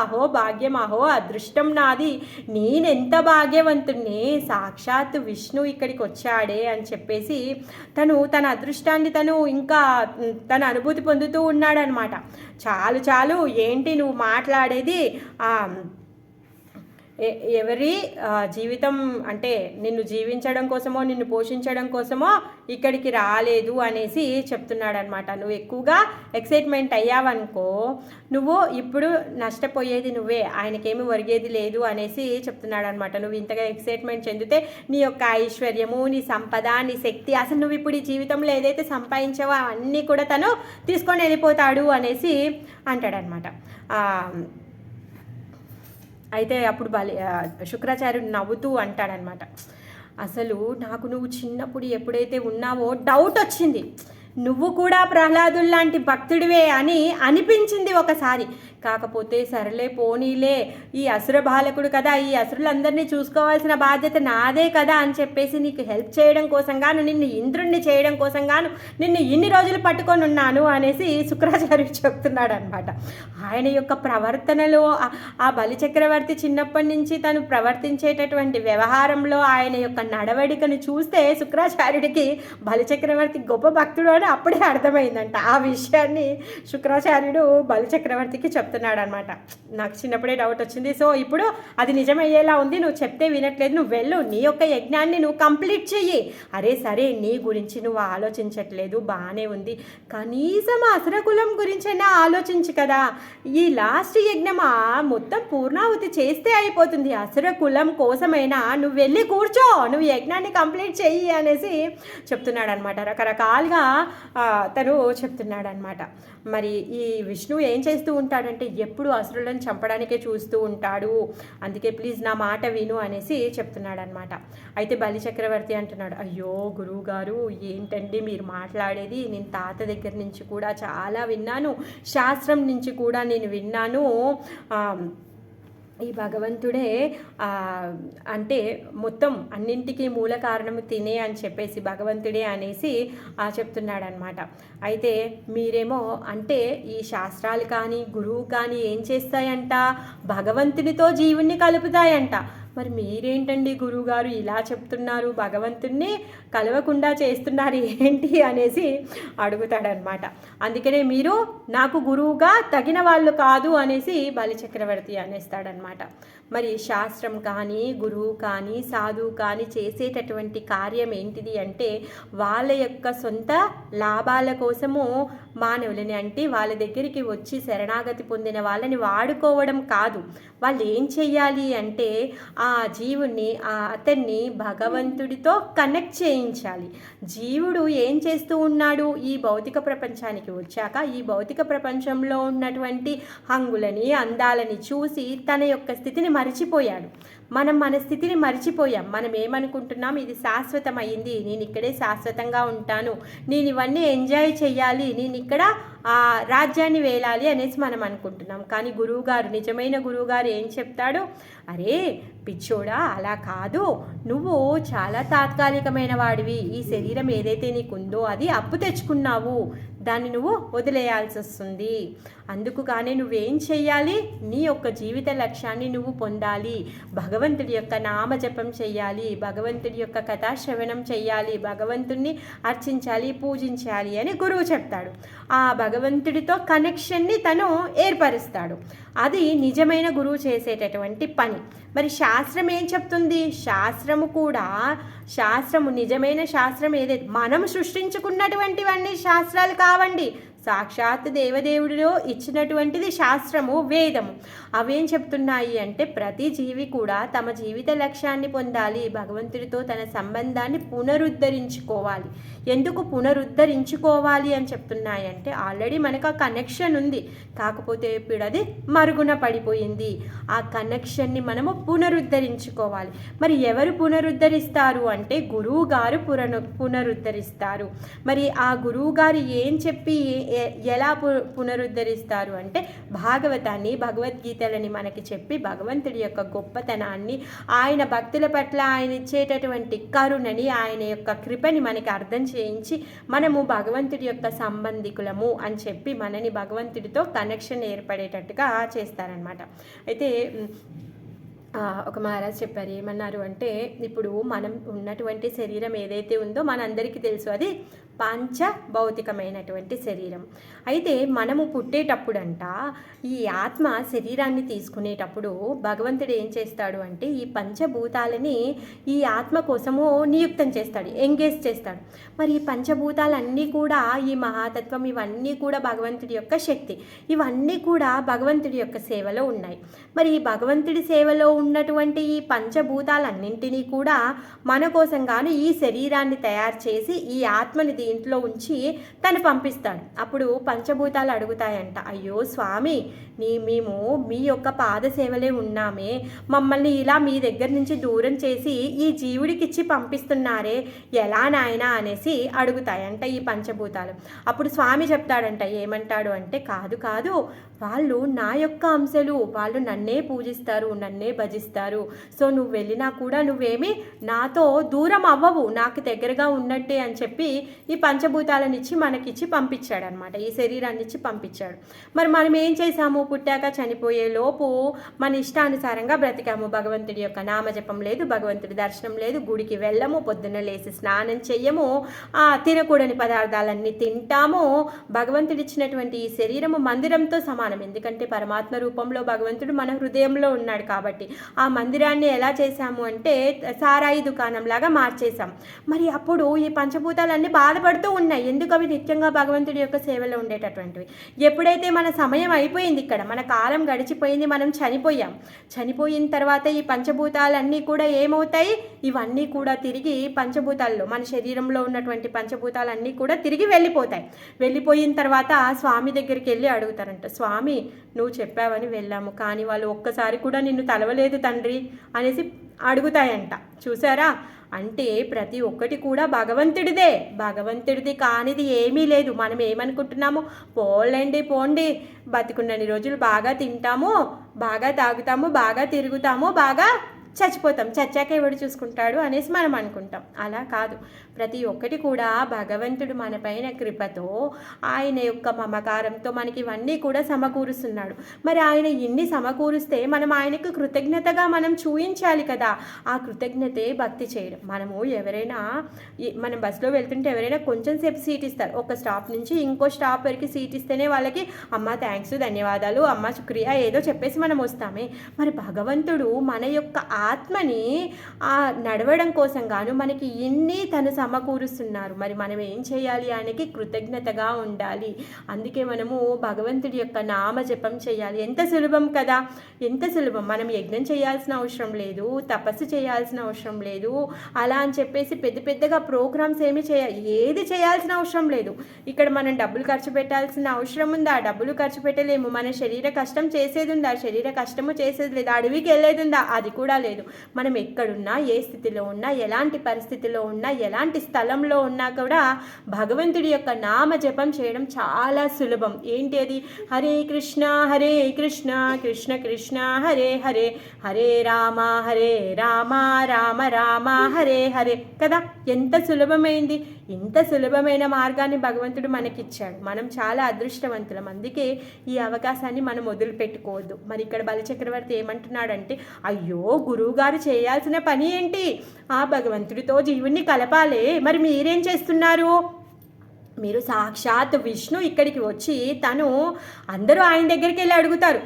అహో భాగ్యం, అహో అదృష్టం నాది, నేనెంత భాగ్యవంతుణ్ణి, సాక్షాత్తు విష్ణు ఇక్కడికి వచ్చాడే అని చెప్పేసి తన అదృష్టాన్ని ఇంకా తన అనుభూతి పొందుతూ ఉన్నాడనమాట. చాలు ఏంటి నువ్వు మాట్లాడేది, ఎవరి జీవితం అంటే నిన్ను జీవించడం కోసమో నిన్ను పోషించడం కోసమో ఇక్కడికి రాలేదు అనేసి చెప్తున్నాడు అనమాట. నువ్వు ఎక్కువగా ఎక్సైట్మెంట్ అయ్యావనుకో నువ్వు ఇప్పుడు నష్టపోయేది నువ్వే, ఆయనకేమి ఒరిగేది లేదు అనేసి చెప్తున్నాడు అనమాట. నువ్వు ఇంతగా ఎక్సైట్మెంట్ చెందితే నీ యొక్క ఐశ్వర్యము, నీ సంపద, నీ శక్తి, అసలు నువ్వు ఇప్పుడు ఈ జీవితంలో ఏదైతే సంపాదించావో అవన్నీ కూడా తను తీసుకొని వెళ్ళిపోతాడు అనేసి అంటాడనమాట. అయితే అప్పుడు శుక్రాచార్యుడు నవ్వుతూ అంటాడనమాట, అసలు నాకు నువ్వు చిన్నప్పుడు ఎప్పుడైతే ఉన్నావో డౌట్ వచ్చింది, నువ్వు కూడా ప్రహ్లాదుల్లాంటి భక్తుడివే అని అనిపించింది ఒకసారి. కాకపోతే సరేలే పోనీలే, ఈ అసుర బాలకుడు కదా, ఈ అసురులందరినీ చూసుకోవాల్సిన బాధ్యత నాదే కదా అని చెప్పేసి నీకు హెల్ప్ చేయడం కోసం గాను, నిన్ను ఇంద్రుణ్ణి చేయడం కోసం గాను నిన్ను ఇన్ని రోజులు పట్టుకొని ఉన్నాను అనేసి శుక్రాచార్యుడు చెప్తున్నాడు అనమాట. ఆయన యొక్క ప్రవర్తనలో ఆ బలిచక్రవర్తి చిన్నప్పటి నుంచి తను ప్రవర్తించేటటువంటి వ్యవహారంలో ఆయన యొక్క నడవడికను చూస్తే శుక్రాచార్యుడికి బలిచక్రవర్తి గొప్ప భక్తుడు అని అప్పుడే అర్థమైందంట. ఆ విషయాన్ని శుక్రాచార్యుడు బలిచక్రవర్తికి చెప్తున్నాడు అనమాట. నాకు చిన్నప్పుడే డౌట్ వచ్చింది, సో ఇప్పుడు అది నిజమయ్యేలా ఉంది, నువ్వు చెప్తే వినట్లేదు, నువ్వు వెళ్ళు, నీ యొక్క యజ్ఞాన్ని నువ్వు కంప్లీట్ చెయ్యి. అరే సరే నీ గురించి నువ్వు ఆలోచించట్లేదు బాగానే ఉంది, కనీసం అసురకులం గురించైనా ఆలోచించు కదా, ఈ లాస్ట్ యజ్ఞమా మొత్తం పూర్ణాహుతి చేస్తే అయిపోతుంది, అసురకులం కోసమైనా నువ్వు వెళ్ళి కూర్చో, నువ్వు యజ్ఞాన్ని కంప్లీట్ చెయ్యి అనేసి చెప్తున్నాడు అనమాట. రకరకాలుగా తను చెప్తున్నాడు అనమాట. మరి ఈ విష్ణువు ఏం చేస్తూ ఉంటాడంటే ఎప్పుడు అసురులను చంపడానికే చూస్తూ ఉంటాడు, అందుకే ప్లీజ్ నా మాట విను అనేసి చెప్తున్నాడు అనమాట. అయితే బలి చక్రవర్తి అంటున్నాడు, అయ్యో గురువు గారు ఏంటండి మీరు మాట్లాడేది, నేను తాత దగ్గర నుంచి కూడా చాలా విన్నాను, శాస్త్రం నుంచి కూడా నేను విన్నాను, ఈ భగవంతుడే అంటే మొత్తం అన్నింటికీ మూల కారణము తినే అని చెప్పేసి భగవంతుడే అనేసి చెప్తున్నాడు అనమాట. అయితే మీరేమో అంటే ఈ శాస్త్రాలు కానీ గురువు కానీ ఏం చేస్తాయంట, భగవంతునితో జీవుణ్ణి కలుపుతాయంట. మరి మీరేంటండి గురువుగారు ఇలా చెప్తున్నారు, భగవంతుణ్ణి కలవకుండా చేస్తున్నారు ఏంటి అనేసి అడుగుతాడనమాట. అందుకనే మీరు నాకు గురువుగా తగిన వాళ్ళు కాదు అనేసి బలిచక్రవర్తి అనేస్తాడనమాట. మరి శాస్త్రం కానీ గురువు కానీ సాధువు కానీ చేసేటటువంటి కార్యం ఏంటిది అంటే వాళ్ళ యొక్క సొంత లాభాల కోసము మానవులని అంటే వాళ్ళ దగ్గరికి వచ్చి శరణాగతి పొందిన వాళ్ళని వాడుకోవడం కాదు. వాళ్ళు ఏం చెయ్యాలి అంటే ఆ జీవుణ్ణి అతన్ని భగవంతుడితో కనెక్ట్ చేయించాలి. జీవుడు ఏం చేస్తూ ఉన్నాడు, ఈ భౌతిక ప్రపంచానికి వచ్చాక ఈ భౌతిక ప్రపంచంలో ఉన్నటువంటి హంగులని అందాలని చూసి తన యొక్క స్థితిని మరిచిపోయాడు. మనం మన స్థితిని మరిచిపోయాం. మనం ఏమనుకుంటున్నాం, ఇది శాశ్వతమైంది, నేను ఇక్కడే శాశ్వతంగా ఉంటాను, నేను ఇవన్నీ ఎంజాయ్ చేయాలి, నేను ఇక్కడ రాజ్యాన్ని వేలాలి అనేసి మనం అనుకుంటున్నాం. కానీ గురువుగారు, నిజమైన గురువుగారు ఏం చెప్తాడు, అరే పిచ్చోడా అలా కాదు, నువ్వు చాలా తాత్కాలికమైన వాడివి, ఈ శరీరం ఏదైతే నీకుందో అది అప్పు తెచ్చుకున్నావు, దాన్ని నువ్వు వదిలేయాల్సి వస్తుంది. అందుకు కానీ నువ్వేం చెయ్యాలి, నీ యొక్క జీవిత లక్ష్యాన్ని నువ్వు పొందాలి, భగవంతుడి యొక్క నామజపం చెయ్యాలి, భగవంతుడి యొక్క కథాశ్రవణం చెయ్యాలి, భగవంతుడిని అర్చించాలి, పూజించాలి అని గురువు చెప్తాడు. ఆ భగవంతుడితో కనెక్షన్ని తను ఏర్పరుస్తాడు. అది నిజమైన గురువు చేసేటటువంటి పని. మరి శాస్త్రం ఏం చెప్తుంది, శాస్త్రము నిజమైన శాస్త్రం ఏదైతే మనం సృష్టించుకున్నటువంటివన్నీ శాస్త్రాలు కావండి, సాక్షాత్ దేవదేవుడిలో ఇచ్చినటువంటిది శాస్త్రము, వేదము. అవేం చెప్తున్నాయి అంటే ప్రతి జీవి కూడా తమ జీవిత లక్ష్యాన్ని పొందాలి, భగవంతుడితో తన సంబంధాన్ని పునరుద్ధరించుకోవాలి. ఎందుకు పునరుద్ధరించుకోవాలి అని చెప్తున్నాయి అంటే ఆల్రెడీ మనకు ఆ కనెక్షన్ ఉంది, కాకపోతే ఇప్పుడు అది మరుగున పడిపోయింది. ఆ కనెక్షన్ని మనము పునరుద్ధరించుకోవాలి. మరి ఎవరు పునరుద్ధరిస్తారు అంటే గురువు గారు పునరుద్ధరిస్తారు. మరి ఆ గురువు గారు ఏం చెప్పి ఎలా పునరుద్ధరిస్తారు అంటే భాగవతాన్ని, భగవద్గీతలని మనకి చెప్పి భగవంతుడి యొక్క గొప్పతనాన్ని, ఆయన భక్తుల పట్ల ఆయన ఇచ్చేటటువంటి కరుణని, ఆయన యొక్క కృపని మనకి అర్థం చేయించి మనము భగవంతుడి యొక్క సంబంధికులము అని చెప్పి మనని భగవంతుడితో కనెక్షన్ ఏర్పడేటట్టుగా చేస్తారనమాట. అయితే ఒక మహారాజ్ చెప్పారు, ఏమన్నారు అంటే ఇప్పుడు మనం ఉన్నటువంటి శరీరం ఏదైతే ఉందో మనందరికీ తెలుసు, అది భౌతికమైనటువంటి శరీరం. అయితే మనము పుట్టేటప్పుడంట ఈ ఆత్మ శరీరాన్ని తీసుకునేటప్పుడు భగవంతుడు ఏం చేస్తాడు అంటే ఈ పంచభూతాలని ఈ ఆత్మ కోసము నియుక్తం చేస్తాడు, ఎంగేజ్ చేస్తాడు. మరి ఈ పంచభూతాలన్నీ కూడా ఈ మహాతత్వం ఇవన్నీ కూడా భగవంతుడి యొక్క శక్తి, ఇవన్నీ కూడా భగవంతుడి యొక్క సేవలో ఉన్నాయి. మరి ఈ భగవంతుడి సేవలో ఉన్నటువంటి ఈ పంచభూతాలన్నింటినీ కూడా మన కోసం గాను ఈ శరీరాన్ని తయారు చేసి ఈ ఆత్మని దీంట్లో ఉంచి తను పంపిస్తాడు. అప్పుడు పంచభూతాలు అడుగుతాయంట, అయ్యో స్వామి, మేము మీ యొక్క పాద సేవలే ఉన్నామే, మమ్మల్ని ఇలా మీ దగ్గర నుంచి దూరం చేసి ఈ జీవుడికి ఇచ్చి పంపిస్తున్నారే, ఎలా నాయనా అనేసి అడుగుతాయంట ఈ పంచభూతాలు. అప్పుడు స్వామి చెప్తాడంట, ఏమంటాడు అంటే, కాదు కాదు, వాళ్ళు నా యొక్క అంశలు, వాళ్ళు నన్నే పూజిస్తారు, నన్నే భజిస్తారు. సో నువ్వు వెళ్ళినా కూడా నువ్వేమి నాతో దూరం అవ్వవు, నాకు దగ్గరగా ఉన్నట్టే అని చెప్పి ఈ పంచభూతాలను ఇచ్చి మనకిచ్చి పంపించాడు అనమాట, ఈ శరీరాన్ని ఇచ్చి పంపించాడు. మరి మనం ఏం చేసాము, పుట్టాక చనిపోయే లోపు మన ఇష్టానుసారంగా బ్రతికాము. భగవంతుడి యొక్క నామజపం లేదు, భగవంతుడి దర్శనం లేదు, గుడికి వెళ్ళము, పొద్దున్న లేసి స్నానం చెయ్యము, తినకూడని పదార్థాలన్నీ తింటాము. భగవంతుడు ఇచ్చినటువంటి ఈ శరీరము మందిరంతో సమానం, ఎందుకంటే పరమాత్మ రూపంలో భగవంతుడు మన హృదయంలో ఉన్నాడు కాబట్టి. ఆ మందిరాన్ని ఎలా చేశాము అంటే సారాయి దుకాణంలాగా మార్చేశాం. మరి అప్పుడు ఈ పంచభూతాలన్నీ బాధపడుతూ ఉన్నాయి, ఎందుకు అవి నిత్యంగా భగవంతుడి యొక్క సేవలో ఉండేటటువంటివి. ఎప్పుడైతే మన సమయం అయిపోయింది, ఇక్కడ మన కాలం గడిచిపోయింది, మనం చనిపోయిన తర్వాత ఈ పంచభూతాలన్నీ కూడా ఏమవుతాయి, ఇవన్నీ కూడా తిరిగి పంచభూతాల్లో మన శరీరంలో ఉన్నటువంటి పంచభూతాలన్నీ కూడా తిరిగి వెళ్ళిపోయిన తర్వాత స్వామి దగ్గరికి వెళ్ళి అడుగుతారంట, స్వామి నువ్వు చెప్పావని వెళ్ళాము, కానీ వాళ్ళు ఒక్కసారి కూడా నిన్ను తలవలేదు తండ్రి అనేసి అడుగుతాయంట. చూసారా, అంటే ప్రతి ఒక్కటి కూడా భగవంతుడిది కానిది ఏమీ లేదు. మనం ఏమనుకుంటున్నాము, పోండి బతికున్నన్ని రోజులు బాగా తింటాము, బాగా తాగుతాము, బాగా తిరుగుతాము, బాగా చచ్చిపోతాం, చచ్చాక ఎవడు చూసుకుంటాడు అనేసి మనం అనుకుంటాం. అలా కాదు, ప్రతి ఒక్కటి కూడా భగవంతుడు మన పైన కృపతో, ఆయన యొక్క మమకారంతో మనకి ఇవన్నీ కూడా సమకూరుస్తున్నాడు. మరి ఆయన ఇన్ని సమకూరుస్తే మనం ఆయనకు కృతజ్ఞతగా మనం చూయించాలి కదా. ఆ కృతజ్ఞతే భక్తి చేయడం. మనం బస్సులో వెళ్తుంటే ఎవరైనా కొంచెం సేపు సీట్ ఇస్తారు, ఒక స్టాప్ నుంచి ఇంకో స్టాప్ వరకు సీట్ ఇస్తేనే వాళ్ళకి అమ్మ థ్యాంక్స్, ధన్యవాదాలు, అమ్మ శుక్రియా ఏదో చెప్పేసి మనం వస్తామే. మరి భగవంతుడు మన యొక్క ఆత్మని నడవడం కోసం గాను మనకి ఇన్ని తను సమకూరుస్తున్నారు. మరి మనం ఏం చేయాలి, ఆయనకి కృతజ్ఞతగా ఉండాలి. అందుకే మనము భగవంతుడి యొక్క నామజపం చేయాలి. ఎంత సులభం కదా, ఎంత సులభం. మనం యజ్ఞం చేయాల్సిన అవసరం లేదు, తపస్సు చేయాల్సిన అవసరం లేదు, అలా అని చెప్పేసి పెద్దగా ప్రోగ్రామ్స్ ఏది చేయాల్సిన అవసరం లేదు. ఇక్కడ మనం డబ్బులు ఖర్చు పెట్టాల్సిన అవసరం ఉందా, డబ్బులు ఖర్చు పెట్టలేము. మన శరీర కష్టం చేసేది ఉందా, శరీర కష్టము చేసేది లేదు. అడవికి వెళ్ళేది ఉందా, అది కూడా లేదు. మనం ఎక్కడున్నా, ఏ స్థితిలో ఉన్నా, ఎలాంటి పరిస్థితిలో ఉన్నా, ఎలాంటి స్థలంలో ఉన్నా కూడా భగవంతుడి యొక్క నామ జపం చేయడం చాలా సులభం. ఏంటి అది, హరే కృష్ణ కృష్ణ కృష్ణ హరే హరే, హరే రామ రామ రామ హరే హరే కదా. ఎంత సులభమైంది. ఇంత సులభమైన మార్గాన్ని భగవంతుడు మనకిచ్చాడు. మనం చాలా అదృష్టవంతులం. అందుకే ఈ అవకాశాన్ని మనం వదిలిపెట్టుకోవద్దు. మరి ఇక్కడ బలిచక్రవర్తి ఏమంటున్నాడంటే, అయ్యో గురువుగారు చేయాల్సిన పని ఏంటి, ఆ భగవంతుడితో జీవుణ్ణి కలపాలి, మరి మీరేం చేస్తున్నారు, మీరు సాక్షాత్ విష్ణు ఇక్కడికి వచ్చి తను అందరూ ఆయన దగ్గరికి వెళ్ళి అడుగుతారు,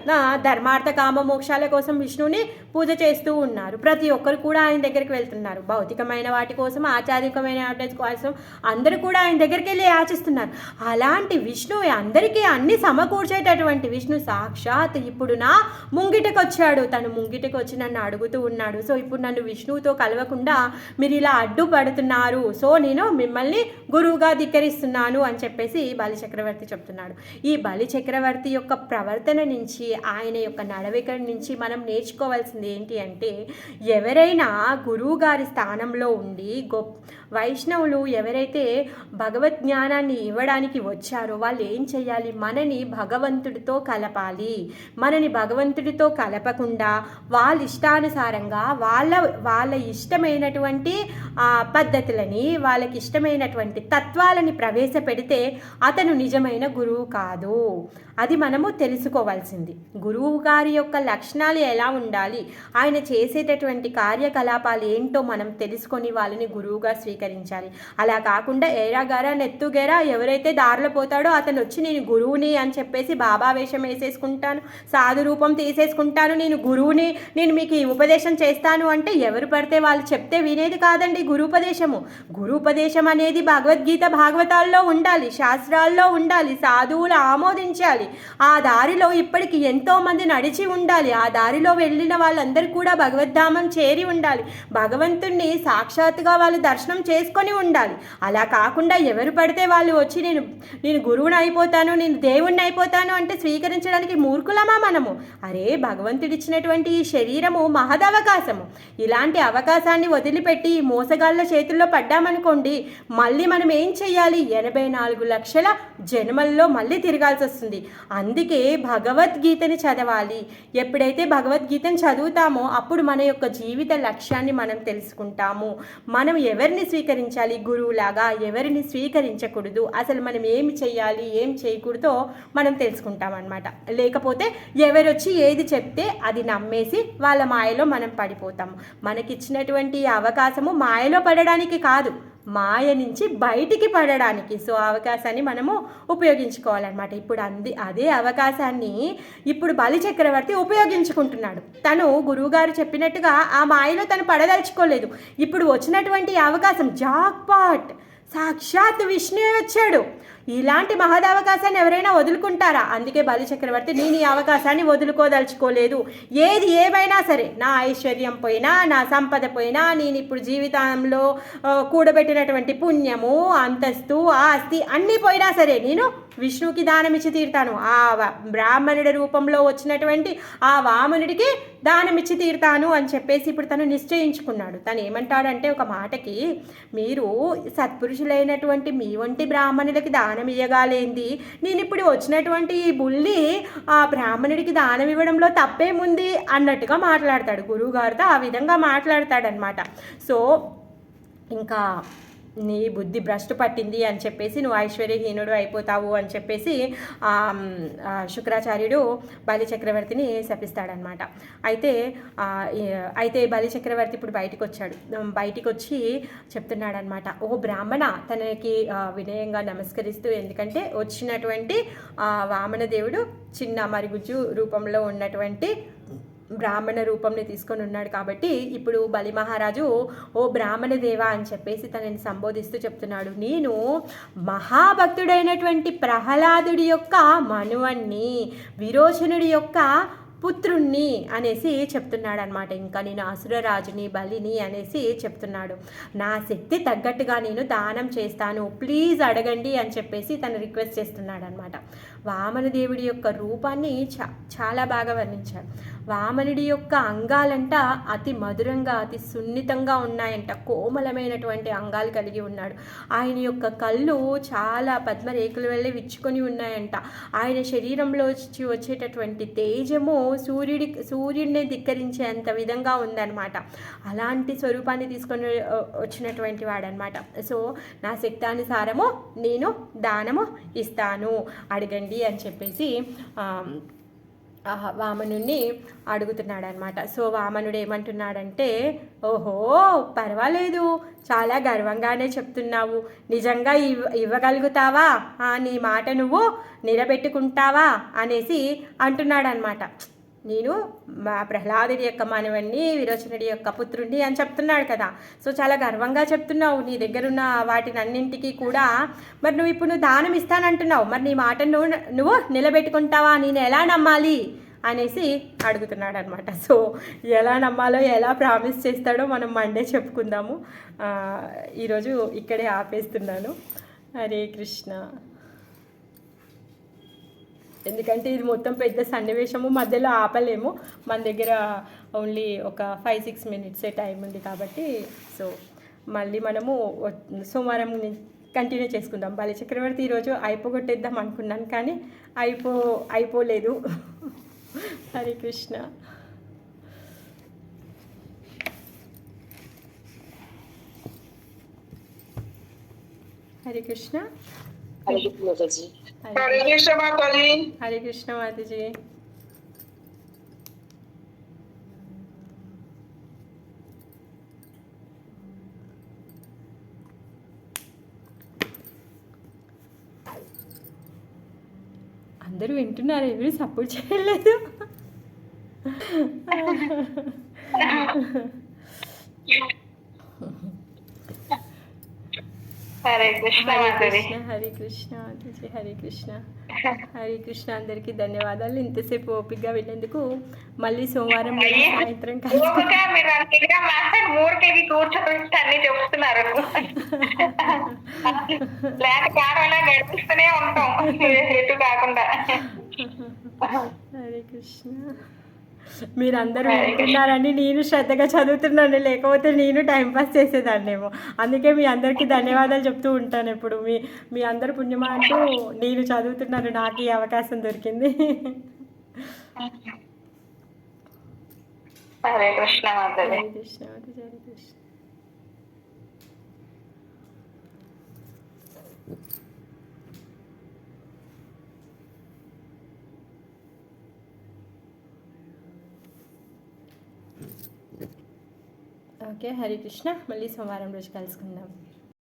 ధర్మార్థ కామ మోక్షాల కోసం విష్ణుని పూజ చేస్తూ ఉన్నారు. ప్రతి ఒక్కరు కూడా ఆయన దగ్గరికి వెళ్తున్నారు. భౌతికమైన వాటి కోసం, ఆచారికమైన వాటి కోసం అందరూ కూడా ఆయన దగ్గరికి వెళ్ళి యాచిస్తున్నారు. అలాంటి విష్ణు అందరికీ అన్ని సమకూర్చేటటువంటి విష్ణు సాక్షాత్ ఇప్పుడు నా ముంగిటకు వచ్చాడు. తను ముంగిటకు వచ్చి నన్ను అడుగుతూ ఉన్నాడు. సో ఇప్పుడు నన్ను విష్ణువుతో కలవకుండా మీరు ఇలా అడ్డుపడుతున్నారు, సో నేను మిమ్మల్ని గురువుగా ధిక్కరిస్తున్నాను అని చెప్పేసి బలిచక్రవర్తి చెప్తున్నాడు. ఈ బలిచక్రవర్తి యొక్క ప్రవర్తన నుంచి, ఆయన యొక్క నడవడిక నుంచి మనం నేర్చుకోవాల్సింది ఏంటి అంటే, ఎవరైనా గురువు గారి స్థానంలో ఉండి వైష్ణవులు ఎవరైతే భగవద్ జ్ఞానాన్ని ఇవ్వడానికి వచ్చారో వాళ్ళు ఏం చేయాలి, మనని భగవంతుడితో కలపాలి. మనని భగవంతుడితో కలపకుండా వాళ్ళ ఇష్టానుసారంగా వాళ్ళ ఇష్టమైనటువంటి పద్ధతులని, వాళ్ళకి ఇష్టమైనటువంటి తత్వాలని ప్రవేశపెడితే అతను నిజమైన గురువు కాదు. అది మనము తెలుసుకోవాల్సింది. గురువు గారి యొక్క లక్షణాలు ఎలా ఉండాలి, ఆయన చేసేటటువంటి కార్యకలాపాలు ఏంటో మనం తెలుసుకొని వాళ్ళని గురువుగా స్వీకరించాలి. అలా కాకుండా ఏరాగారా నెత్తుగేరా ఎవరైతే దారిలో పోతాడో అతను వచ్చి నేను గురువుని అని చెప్పేసి బాబా వేషం వేసేసుకుంటాను, సాధు రూపం తీసేసుకుంటాను, నేను గురువుని, నేను మీకు ఈ ఉపదేశం చేస్తాను అంటే ఎవరు పడితే వాళ్ళు చెప్తే వినేది కాదండి గురుపదేశము. గురుపదేశం అనేది భగవద్గీత భాగవతాల్లో ఉండాలి, శాస్త్రాల్లో ఉండాలి, సాధువులు ఆమోదించాలి. ఆ దారిలో ఇప్పటికి ఎంతోమంది నడిచి ఉండాలి. ఆ దారిలో వెళ్ళిన వాళ్ళందరూ కూడా భగవద్ధామం చేరి ఉండాలి. భగవంతుణ్ణి సాక్షాత్తుగా వాళ్ళు దర్శనం చేసుకొని ఉండాలి. అలా కాకుండా ఎవరు పడితే వాళ్ళు వచ్చి నేను గురువుని అయిపోతాను, నేను దేవుణ్ణి అయిపోతాను అంటే స్వీకరించడానికి మూర్ఖులమా మనము? అరే, భగవంతుడిచ్చినటువంటి ఈ శరీరము మహదవకాశము. ఇలాంటి అవకాశాన్ని వదిలిపెట్టి మోసగాళ్ళ చేతుల్లో పడ్డామనుకోండి, మళ్ళీ మనం ఏం చెయ్యాలి? 84 లక్షల జన్మల్లో మళ్ళీ తిరగాల్సి వస్తుంది. అందుకే భగవద్గీతని చదవాలి. ఎప్పుడైతే భగవద్గీతను చదువుతామో అప్పుడు మన యొక్క జీవిత లక్ష్యాన్ని మనం తెలుసుకుంటాము. మనం ఎవరిని స్వీకరించాలి గురువులాగా, ఎవరిని స్వీకరించకూడదు, అసలు మనం ఏమి చెయ్యాలి ఏం చేయకూడదో మనం తెలుసుకుంటాం అన్నమాట. లేకపోతే ఎవరొచ్చి ఏది చెప్తే అది నమ్మేసి వాళ్ళ మాయలో మనం పడిపోతాము. మనకిచ్చినటువంటి అవకాశము మాయలో పడడానికి కాదు, మాయ నుంచి బయటికి పడడానికి. సో ఆ అవకాశాన్ని మనము ఉపయోగించుకోవాలన్నమాట. ఇప్పుడు అదే అవకాశాన్ని ఇప్పుడు బలి చక్రవర్తి ఉపయోగించుకుంటున్నాడు. తను గురువుగారు చెప్పినట్టుగా ఆ మాయలో తను పడదలుచుకోలేదు. ఇప్పుడు వచ్చినటువంటి అవకాశం జాక్పాట్, సాక్షాత్ విష్ణువే వచ్చాడు. ఇలాంటి మహదవకాశాన్ని ఎవరైనా వదులుకుంటారా? అందుకే బలి చక్రవర్తి నేను ఈ అవకాశాన్ని వదులుకోదలుచుకోలేదు. ఏది ఏమైనా సరే, నా ఐశ్వర్యం పోయినా, నా సంపద పోయినా, నేను ఇప్పుడు జీవితంలో కూడబెట్టినటువంటి పుణ్యము, అంతస్తు, ఆస్తి అన్నీ పోయినా సరే నేను విష్ణువుకి దానమిచ్చి తీరుతాను. ఆ బ్రాహ్మణుడి రూపంలో వచ్చినటువంటి ఆ వామనుడికి దానమిచ్చి తీరుతాను అని చెప్పేసి ఇప్పుడు తను నిశ్చయించుకున్నాడు. తను ఏమంటాడంటే ఒక మాటకి, మీరు సత్పురుషులైనటువంటి మీ వంటి బ్రాహ్మణులకి దానం ఇయ్యగాలేంది, నేను ఇప్పుడు వచ్చినటువంటి ఈ బుల్లి ఆ బ్రాహ్మణుడికి దానం ఇవ్వడంలో తప్పేముంది అన్నట్టుగా మాట్లాడతాడు. గురువుగారితో ఆ విధంగా మాట్లాడతాడనమాట. సో ఇంకా నీ బుద్ధి భ్రష్టు పట్టింది అని చెప్పేసి నువ్వు ఐశ్వర్యహీనుడు అయిపోతావు అని చెప్పేసి శుక్రాచార్యుడు బలి చక్రవర్తిని శపిస్తాడనమాట. అయితే బలి చక్రవర్తి ఇప్పుడు బయటికి వచ్చి చెప్తున్నాడనమాట, ఓ బ్రాహ్మణ, తనకి వినయంగా నమస్కరిస్తూ, ఎందుకంటే వచ్చినటువంటి వామనదేవుడు చిన్న మరుగుజ్జు రూపంలో ఉన్నటువంటి బ్రాహ్మణ రూపంని తీసుకొని ఉన్నాడు కాబట్టి ఇప్పుడు బలి మహారాజు ఓ బ్రాహ్మణ దేవా అని చెప్పేసి తనని సంబోధిస్తూ చెప్తున్నాడు, నేను మహాభక్తుడైనటువంటి ప్రహ్లాదుడి యొక్క మనువణ్ణి, విరోచనుడి యొక్క పుత్రుణ్ణి అనేసి చెప్తున్నాడు అనమాట. ఇంకా నేను అసురరాజుని, బలిని అనేసి చెప్తున్నాడు. నా శక్తి తగ్గట్టుగా నేను దానం చేస్తాను, ప్లీజ్ అడగండి అని చెప్పేసి తను రిక్వెస్ట్ చేస్తున్నాడు అనమాట. వామనదేవుడి యొక్క రూపాన్ని చాలా బాగా వర్ణించాడు. వామనుడి యొక్క అంగాలంట అతి మధురంగా, అతి సున్నితంగా ఉన్నాయంట, కోమలమైనటువంటి అంగాలు కలిగి ఉన్నాడు. ఆయన యొక్క కళ్ళు చాలా పద్మరేకులు వెళ్ళి విచ్చుకొని ఉన్నాయంట. ఆయన శరీరంలో వచ్చేటటువంటి తేజము సూర్యుడిని ధిక్కరించేంత విధంగా ఉందన్నమాట. అలాంటి స్వరూపాన్ని తీసుకొని వచ్చినటువంటి వాడనమాట. సో నా శక్తానుసారము నేను దానము ఇస్తాను, అడగండి అని చెప్పేసి వామనుడిని అడుగుతున్నాడు అనమాట. సో వామనుడు ఏమంటున్నాడంటే, ఓహో పర్వాలేదు, చాలా గర్వంగానే చెప్తున్నావు, నిజంగా ఇవ్వగలుగుతావా, నీ మాట నువ్వు నిలబెట్టుకుంటావా అనేసి అంటున్నాడు అనమాట. నేను మా ప్రహ్లాదుడి యొక్క మనవణ్ణి, విరోచనుడి యొక్క పుత్రుడిని అని చెప్తున్నాడు కదా. సో చాలా గర్వంగా చెప్తున్నావు, నీ దగ్గరున్న వాటిని అన్నింటికి కూడా. మరి నువ్వు ఇప్పుడు దానం ఇస్తానంటున్నావు, మరి నీ మాట నువ్వు నిలబెట్టుకుంటావా, నేను ఎలా నమ్మాలి అనేసి అడుగుతున్నాడు అనమాట. సో ఎలా నమ్మాలో, ఎలా ప్రామిస్ చేస్తాడో మనం మండే చెప్పుకుందాము. ఈరోజు ఇక్కడే ఆపేస్తున్నాను. హరే కృష్ణ. ఎందుకంటే ఇది మొత్తం పెద్ద సన్నివేశము, మధ్యలో ఆపలేము, మన దగ్గర ఓన్లీ ఒక 5-6 మినిట్సే టైం ఉంది కాబట్టి. సో మళ్ళీ మనము సోమవారం కంటిన్యూ చేసుకుందాం. బలి చక్రవర్తి ఈరోజు అయిపోగొట్టేద్దాం అనుకున్నాను, కానీ అయిపోలేదు. హరే కృష్ణ. హరే కృష్ణ. हरे कृष्ण माताजी। हरे हरे कृष्ण माताजी। हरे कृष्ण माताजी। అందరూ వింటున్నారు, ఎవరు సపోర్ట్ చేయలేదు. हरे कृष्ण హరే माताजी। కృష్ణ హరే కృష్ణ మాతాజీ. హరే కృష్ణ హరే కృష్ణ. అందరికీ ధన్యవాదాలు ఇంతసేపు ఓపికగా వినేందుకు. మళ్ళీ సోమవారం రోజు అయ్యో సాయంత్రం ఓపిక కలుసుకుంటాం. మీరు అంతగా మాట్లాడి మూడికి కూర్చోబెట్టి అన్ని చెప్తున్నారు. లేక కారణంగా నడిపిస్తూనే ఉంటాం ఎటు కాకుండా. హరే కృష్ణ. మీరందరూ వింటున్నారని నేను శ్రద్ధగా చదువుతున్నాను, లేకపోతే నేను టైంపాస్ చేసేదాన్నేమో. అందుకే మీ అందరికీ ధన్యవాదాలు చెప్తూ ఉంటాను ఎప్పుడు. మీ అందరు పుణ్యమా అంటూ నేను చదువుతున్నాను, నాకు ఈ అవకాశం దొరికింది. హరే కృష్ణ మాతాజీ. హరే కృష్ణ మాతాజీ. హరే కృష్ణ. ఓకే హరే కృష్ణ. మళ్ళీ సోమవారం రోజు కలుసుకుందాం.